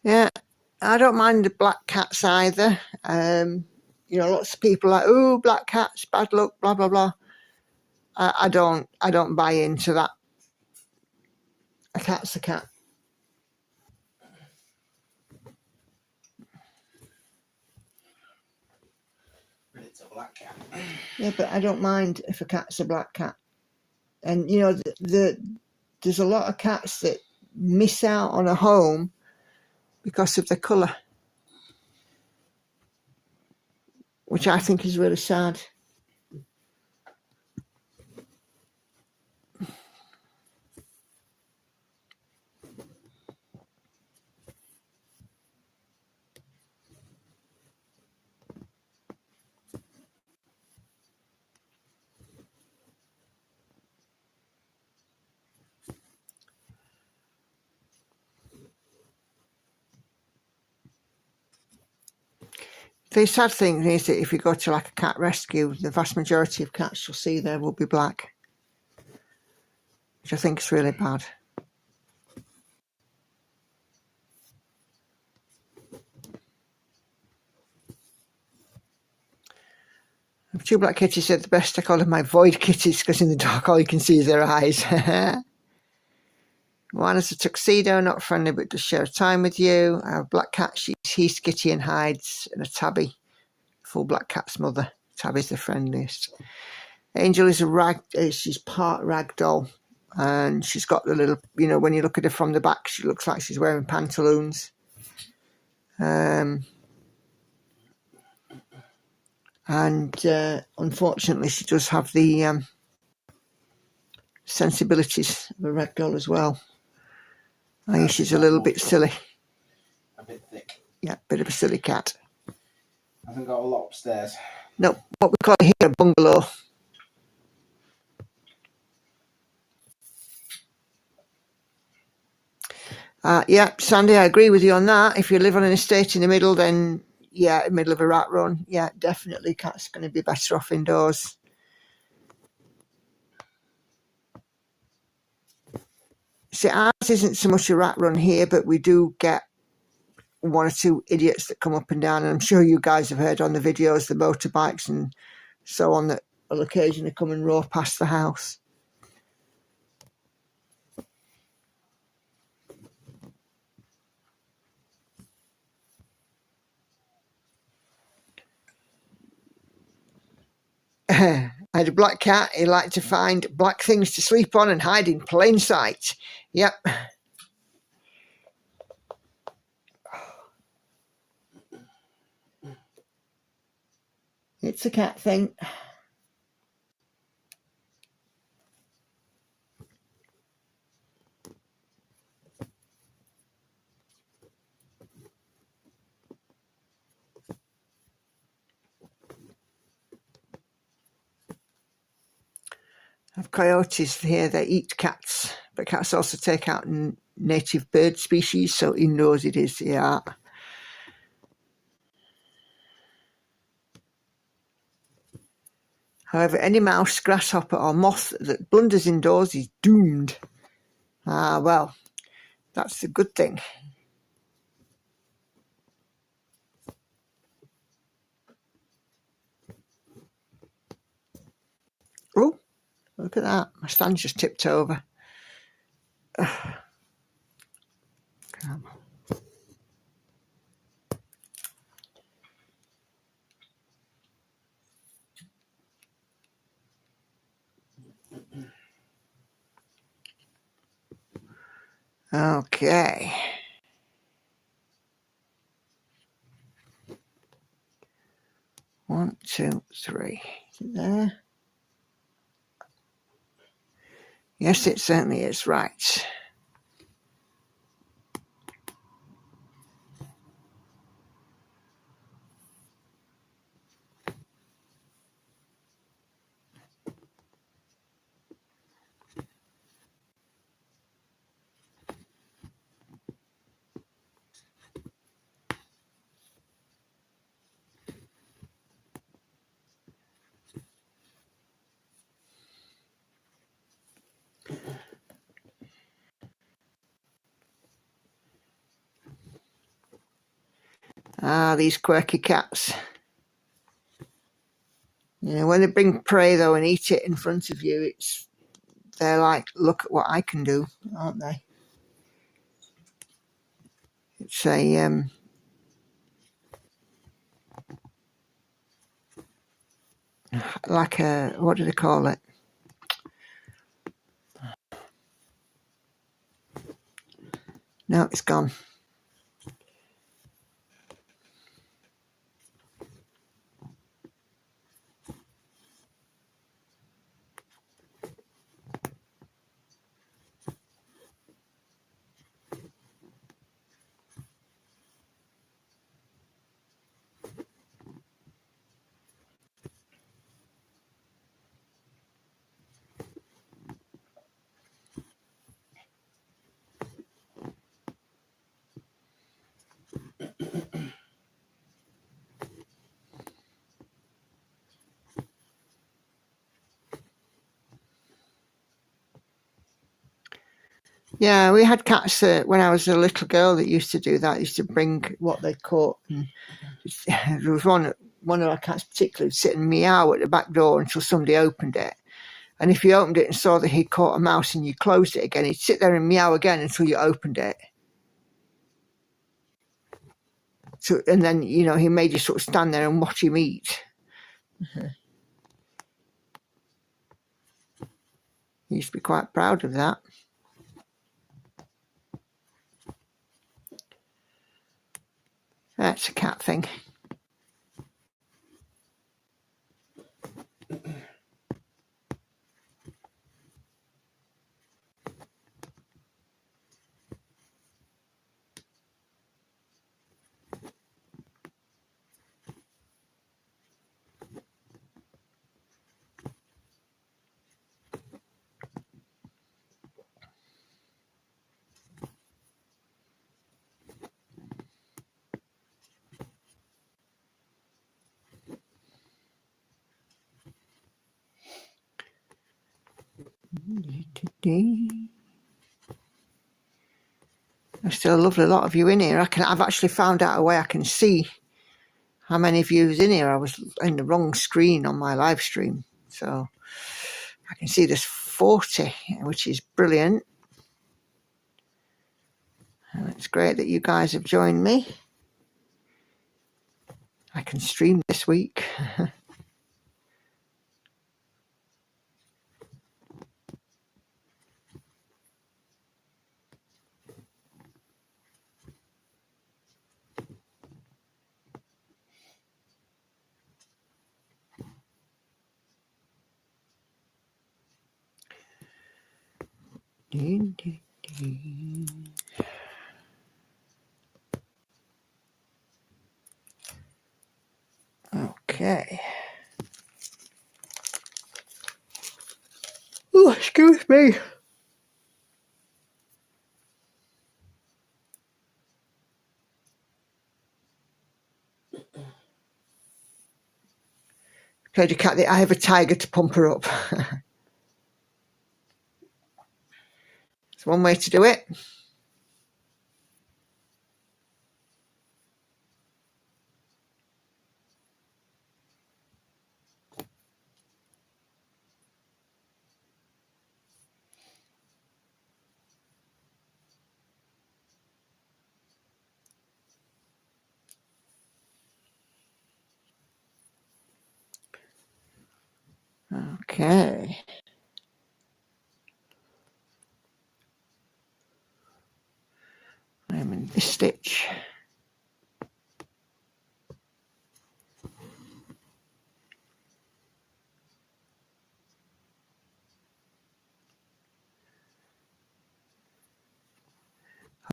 Yeah, I don't mind the black cats either. You know, lots of people are like, oh, black cats, bad luck, blah blah blah. I don't buy into that. A cat's a cat.
But it's a black cat.
Yeah, but I don't mind if a cat's a black cat. And you know, there's a lot of cats that miss out on a home because of the colour, which I think is really sad. The sad thing is that if you go to like a cat rescue, the vast majority of cats you'll see there will be black, which I think is really bad. Two black kitties said the best. I call them my void kitties because in the dark all you can see is their eyes. One has a tuxedo, not friendly but does share time with you. I have a black cat, he's skitty and hides, and a tabby, full black cat's mother. Tabby's the friendliest. Angel is she's part rag doll, and she's got the little, you know, when you look at her from the back, she looks like she's wearing pantaloons. Unfortunately, she does have the sensibilities of a rag doll as well. I think she's a little bit silly.
A bit thick.
Yeah, bit of a silly cat.
Hasn't got a lot upstairs.
No, what we call here a bungalow. Yeah, Sandy, I agree with you on that. If you live on an estate in the middle, then yeah, in the middle of a rat run, yeah, definitely cats going to be better off indoors. See, ours isn't so much a rat run here, but we do get one or two idiots that come up and down, and I'm sure you guys have heard on the videos, the motorbikes and so on, that will occasionally come and roar past the house. I had a black cat. He liked to find black things to sleep on and hide in plain sight. Yep. It's a cat thing. I've coyotes here. They eat cats, but cats also take out native bird species, so indoors it is, yeah. However, any mouse, grasshopper or moth that blunders indoors is doomed. Ah, well, that's the good thing. Oh, look at that. My stand's just tipped over. Come on. Okay. One, two, three. Is it there? Yes, it certainly is. Right. Ah, these quirky cats. You know, when they bring prey though and eat it in front of you, they're like, look at what I can do, aren't they? It's a like a, what do they call it? No, it's gone. Yeah, we had cats when I was a little girl that used to do that. Used to bring what they caught. And there was one of our cats particularly sit and meow at the back door until somebody opened it. And if you opened it and saw that he'd caught a mouse and you closed it again, he'd sit there and meow again until you opened it. So, and then, you know, he made you sort of stand there and watch him eat. He used to be quite proud of that. That's a cat thing. There's still a lovely lot of you in here. I've actually found out a way I can see how many views in here. I was in the wrong screen on my live stream, so I can see there's 40, which is brilliant. And it's great that you guys have joined me. I can stream this week. Okay. Excuse me. Told you cat that I have a tiger to pump her up. It's one way to do it. Okay. I'm in this stitch.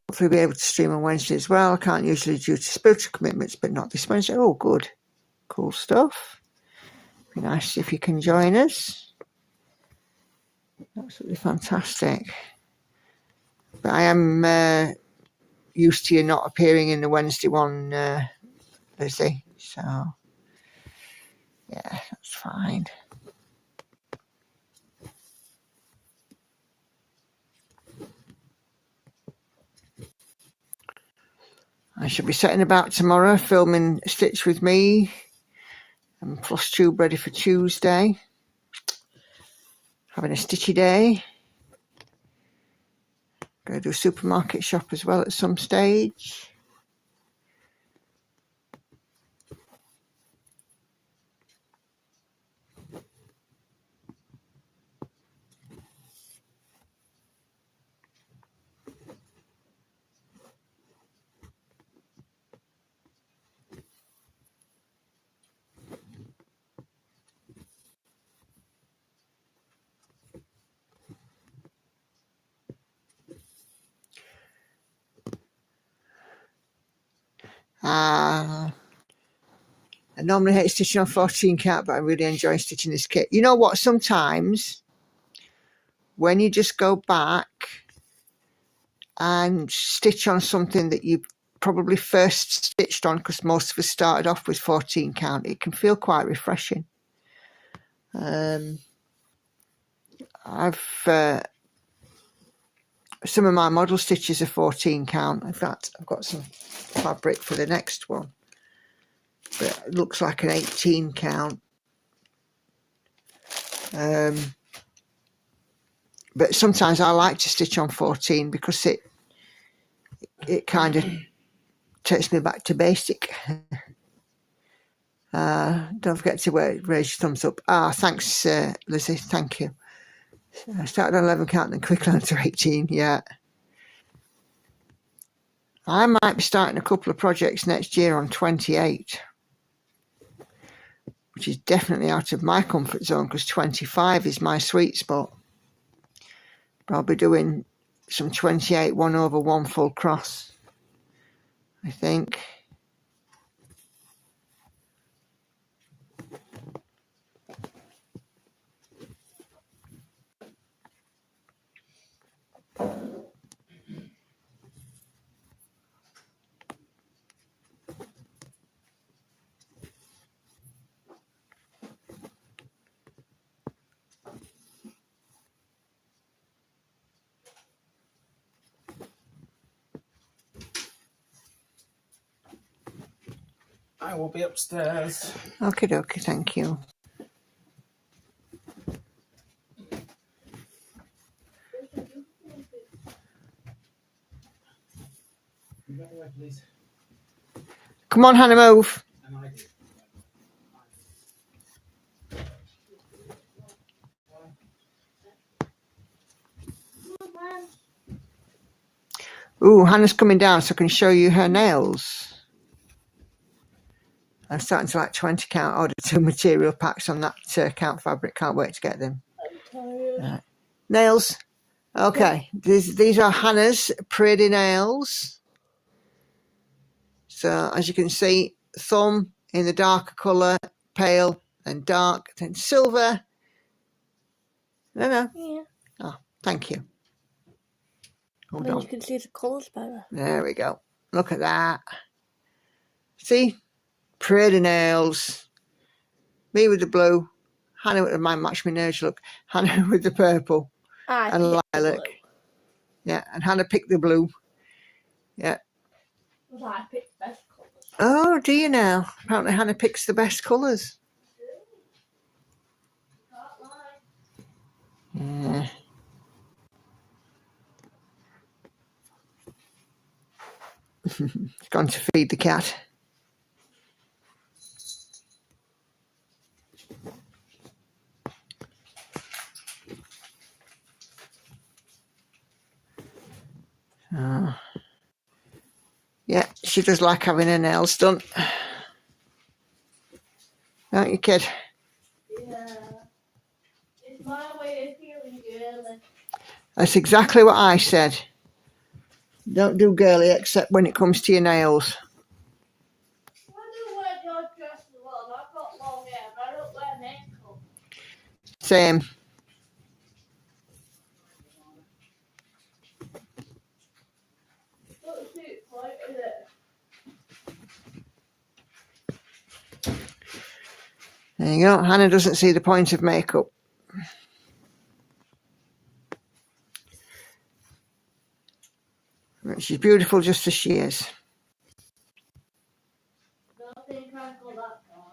Hopefully be able to stream on Wednesday as well. I can't usually due to spiritual commitments, but not this Wednesday. Oh, good. Cool stuff. Be nice if you can join us. Absolutely fantastic. But I am used to you not appearing in the Wednesday one, Lizzie. So, yeah, that's fine. I shall be setting about tomorrow, filming Stitch with Me and Floss Tube ready for Tuesday. Having a stitchy day. Going to do a supermarket shop as well at some stage. I normally hate stitching on 14 count, but I really enjoy stitching this kit. You know what? Sometimes when you just go back and stitch on something that you probably first stitched on, because most of us started off with 14 count, it can feel quite refreshing. Some of my model stitches are 14 count. In fact, I've got some fabric for the next one, but it looks like an 18 count. But sometimes I like to stitch on 14 because it kind of takes me back to basic. Don't forget to raise your thumbs up. Thanks, Lizzie. Thank you. I started on 11 count and quickly on to 18. Yeah. I might be starting a couple of projects next year on 28, which is definitely out of my comfort zone because 25 is my sweet spot. But I'll be doing some 28 1/1 full cross, I think.
I will be upstairs.
Okie dokie, thank you. Come on, Hannah, move. Ooh, Hannah's coming down so I can show you her nails. I'm starting to like 20 count, order 2 material packs on that count fabric. Can't wait to get them.
I'm tired.
Nails. Okay, these are Hannah's pretty nails. So as you can see, thumb in the darker colour, pale, then dark, then silver. No.
Yeah.
Oh, thank you. Hold
Then
on.
you can see the colours better.
There we go. Look at that. See? Pretty nails. Me with the blue. Hannah with my match my nails look. Hannah with the purple
I
and
picked the
lilac.
blue.
Yeah, and Hannah picked the blue. Yeah.
But I picked the best colours.
Oh, do you now? Apparently Hannah picks the best colours.
Can't lie.
Yeah. It's gone to feed the cat. Oh. Yeah, she does like having her nails done. Don't you, kid?
Yeah. It's my way of feeling girly.
That's exactly what I said. Don't do girly except when it comes to your nails.
I do wear your dress as well. I've got long hair, but I don't wear makeup.
Same.
Don't suit point, is it?
There you go. Hannah doesn't see the point of makeup. She's beautiful just as she is.
Don't think I go that far.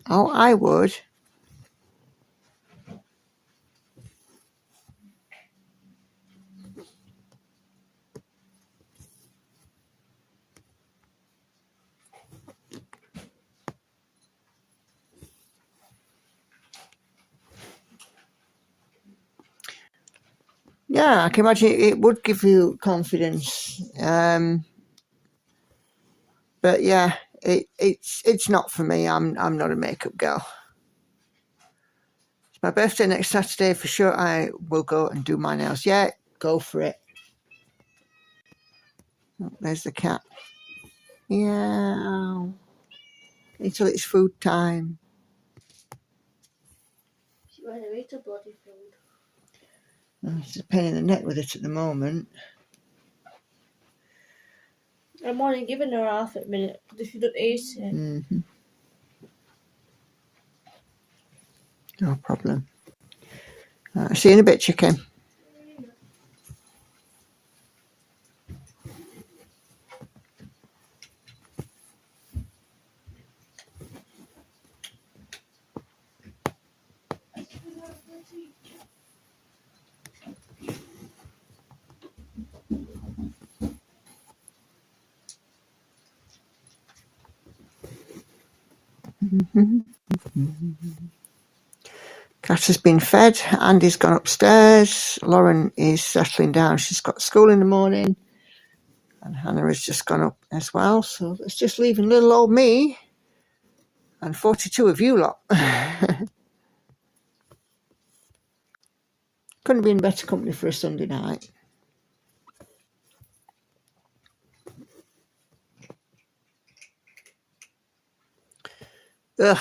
Oh, I would. Yeah, I can imagine it would give you confidence. But yeah, it's not for me. I'm not a makeup girl. It's my birthday next Saturday. For sure I will go and do my nails. Yeah, go for it. Oh, there's the cat. Yeah. Until it's food time.
She went to eat a bloody food.
Oh, she's a pain in the neck with it at the moment.
I'm only giving her half a minute because if you don't eat it.
Mm-hmm. No problem. See you in a bit, chicken. Cat has been fed. Andy's gone upstairs. Lauren is settling down. She's got school in the morning. And Hannah has just gone up as well. So it's just leaving little old me and 42 of you lot. Couldn't be in better company for a Sunday night. Ugh.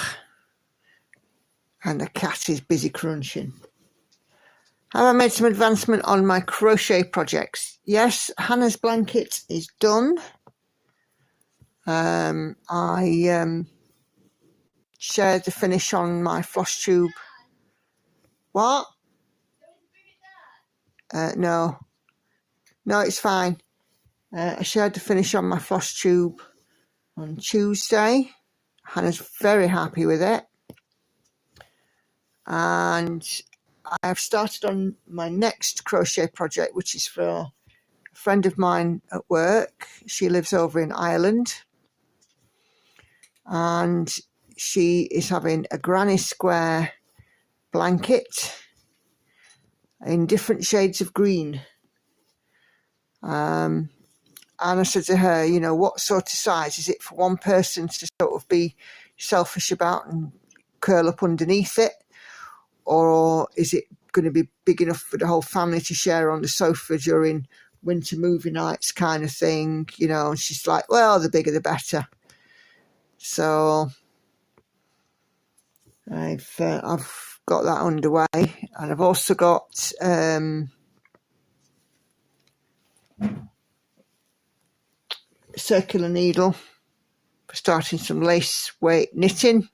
And the cat is busy crunching. Have I made some advancement on my crochet projects? Yes, Hannah's blanket is done. I shared the finish on my floss tube. What? No, it's fine. I shared the finish on my floss tube on Tuesday. Hannah's very happy with it. And I have started on my next crochet project, which is for a friend of mine at work. She lives over in Ireland. And she is having a granny square blanket in different shades of green. And I said to her, you know, what sort of size? Is it for one person to sort of be selfish about and curl up underneath it? Or is it going to be big enough for the whole family to share on the sofa during winter movie nights kind of thing? You know, and she's like, well, the bigger the better. So I've got that underway. And I've also got circular needle for starting some lace weight knitting,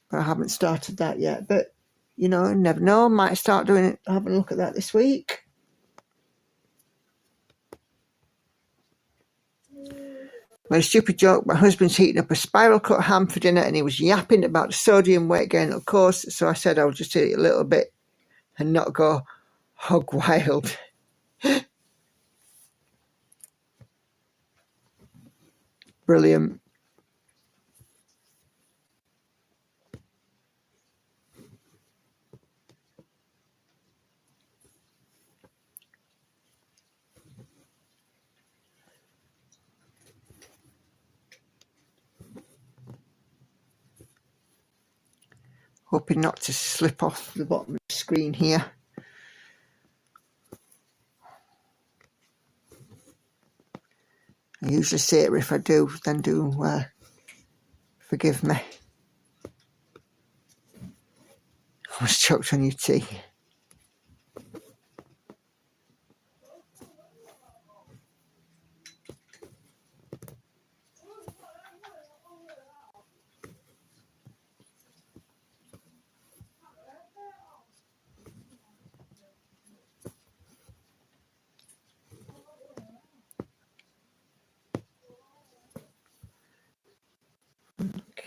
but I haven't started that yet. But you know, never know, I might start doing it, having a look at that this week. My stupid joke, my husband's heating up a spiral cut ham for dinner and he was yapping about the sodium weight gain, of course, so I said I'll just eat a little bit and not go hog wild. Brilliant. Hoping not to slip off the bottom of the screen here. I usually say it, if I do, then do forgive me. I was choked on your tea.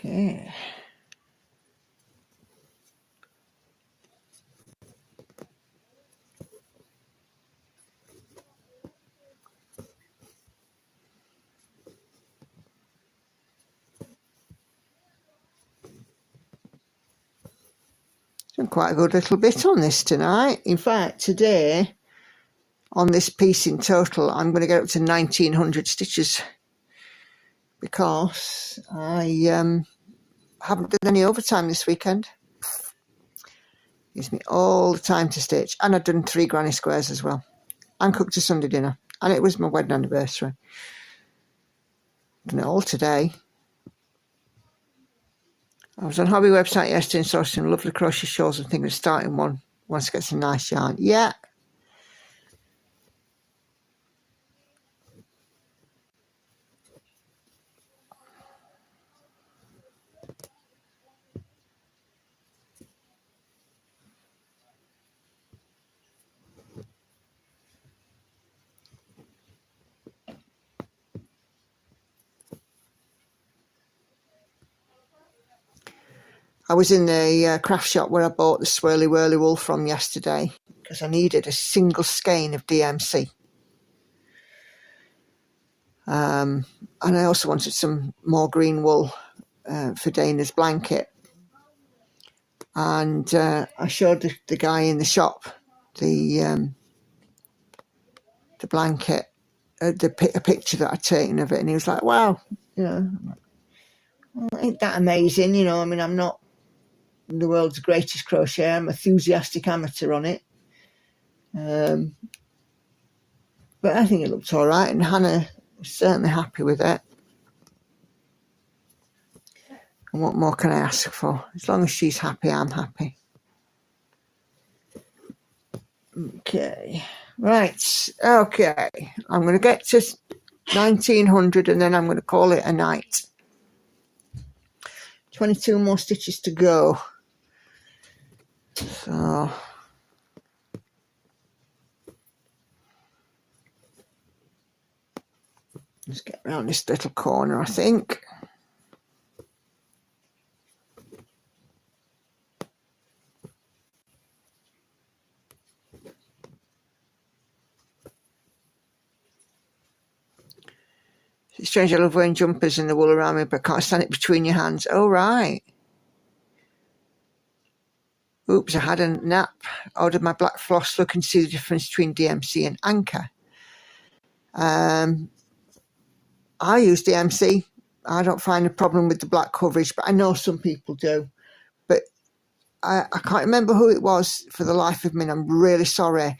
Okay. Done quite a good little bit on this tonight. In fact, today, on this piece in total, I'm going to get up to 1900 stitches because I haven't done any overtime this weekend. Gives me all the time to stitch, and I've done 3 granny squares as well, and cooked a Sunday dinner, and it was my wedding anniversary. Done it all today. I was on hobby website yesterday and saw some lovely crochet shawls and thinking of starting one once I get some nice yarn. Yeah. I was in the craft shop where I bought the swirly whirly wool from yesterday because I needed a single skein of DMC. And I also wanted some more green wool for Dana's blanket. And I showed the guy in the shop the blanket, a picture that I'd taken of it, and he was like, wow, you know, ain't that amazing? You know, I mean, I'm not the world's greatest crocheter, I'm an enthusiastic amateur on it. But I think it looked all right, and Hannah was certainly happy with it. And what more can I ask for? As long as she's happy, I'm happy. Okay, right, okay. I'm going to get to 1900 and then I'm going to call it a night. 22 more stitches to go. So let's get around this little corner, I think. It's strange, I love wearing jumpers and the wool around me, but I can't stand it between your hands. Oh, right. Oops, I had a nap. Ordered my black floss, looking to see the difference between DMC and Anchor. I use DMC. I don't find a problem with the black coverage, but I know some people do. But I can't remember who it was for the life of me, and I'm really sorry.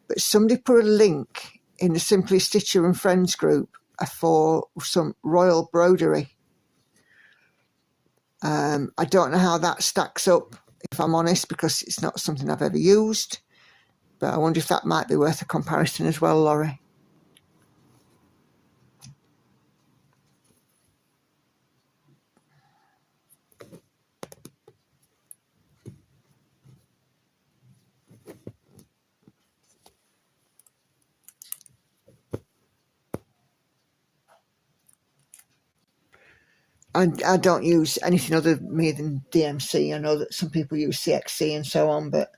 But somebody put a link in the Simply Stitcher and Friends group for some royal broderie. I don't know how that stacks up, if I'm honest, because it's not something I've ever used. But I wonder if that might be worth a comparison as well, Laurie. I don't use anything other than DMC. I know that some people use CXC and so on, but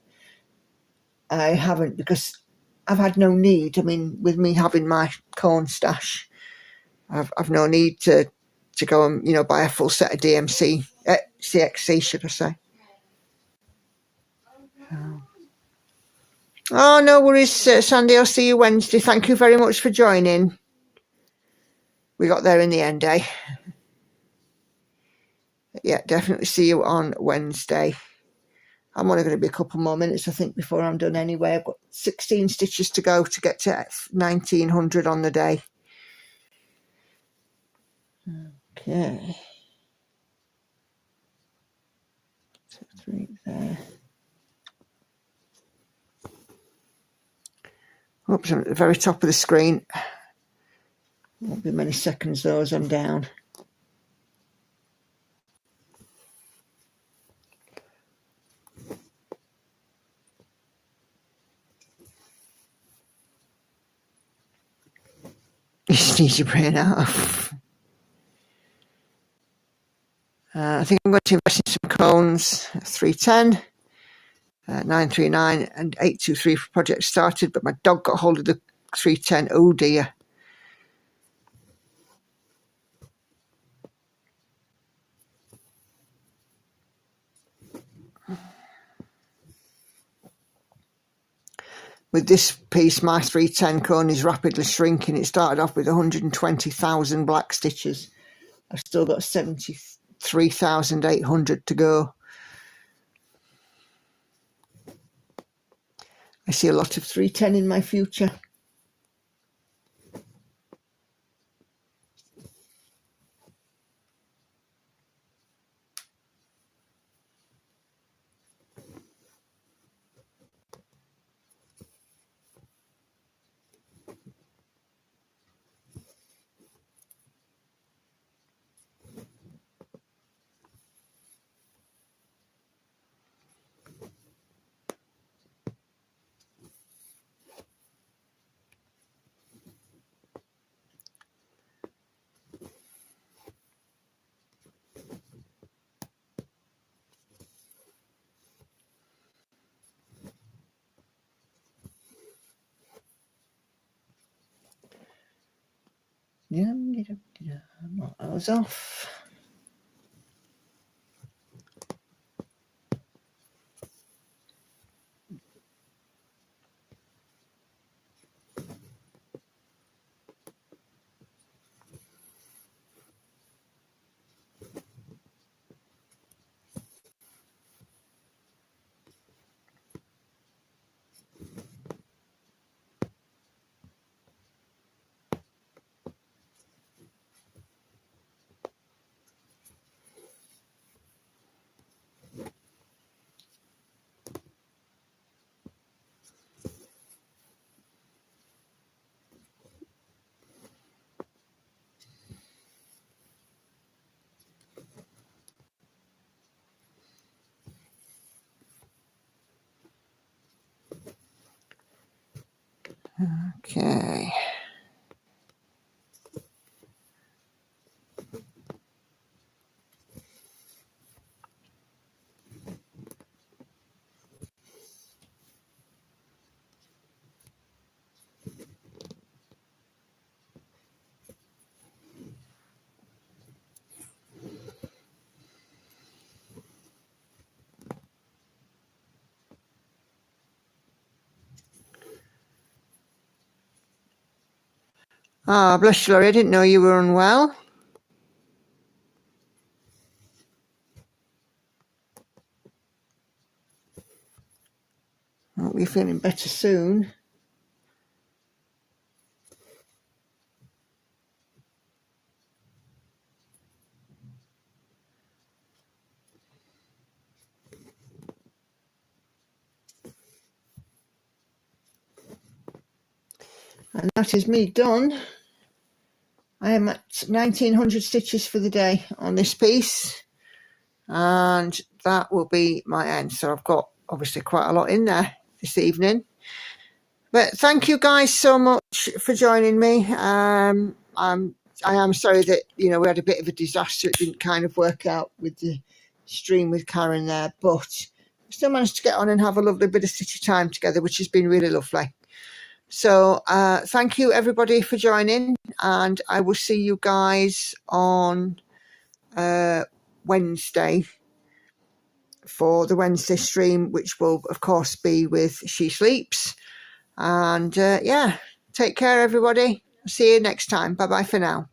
I haven't, because I've had no need. I mean, with me having my corn stash, I've no need to go and, you know, buy a full set of DMC, CXC, should I say. Oh, no worries, Sandy. I'll see you Wednesday. Thank you very much for joining. We got there in the end, eh? Yeah, definitely see you on Wednesday. I'm only going to be a couple more minutes, I think, before I'm done anyway. I've got 16 stitches to go to get to 1900 on the day. Okay. So 3 there. Oops, I'm at the very top of the screen. Won't be many seconds though as I'm down. You just need your brain out. I think I'm going to invest in some cones. 310, 939 and 823 for project started, but my dog got hold of the 310. Oh dear. With this piece, my 310 cone is rapidly shrinking. It started off with 120,000 black stitches. I've still got 73,800 to go. I see a lot of 310 in my future. Knock those off. Okay. Ah, bless you, Laurie. I didn't know you were unwell. Hope you're feeling better soon. And that is me done. I am at 1900 stitches for the day on this piece, and that will be my end. So I've got obviously quite a lot in there this evening. But thank you guys so much for joining me. I'm I am sorry that, you know, we had a bit of a disaster. It didn't kind of work out with the stream with Karen there, but we still managed to get on and have a lovely bit of city time together, which has been really lovely. So thank you everybody for joining, and I will see you guys on Wednesday for the Wednesday stream, which will of course be with She Sleeps. And yeah, take care everybody. See you next time. Bye bye for now.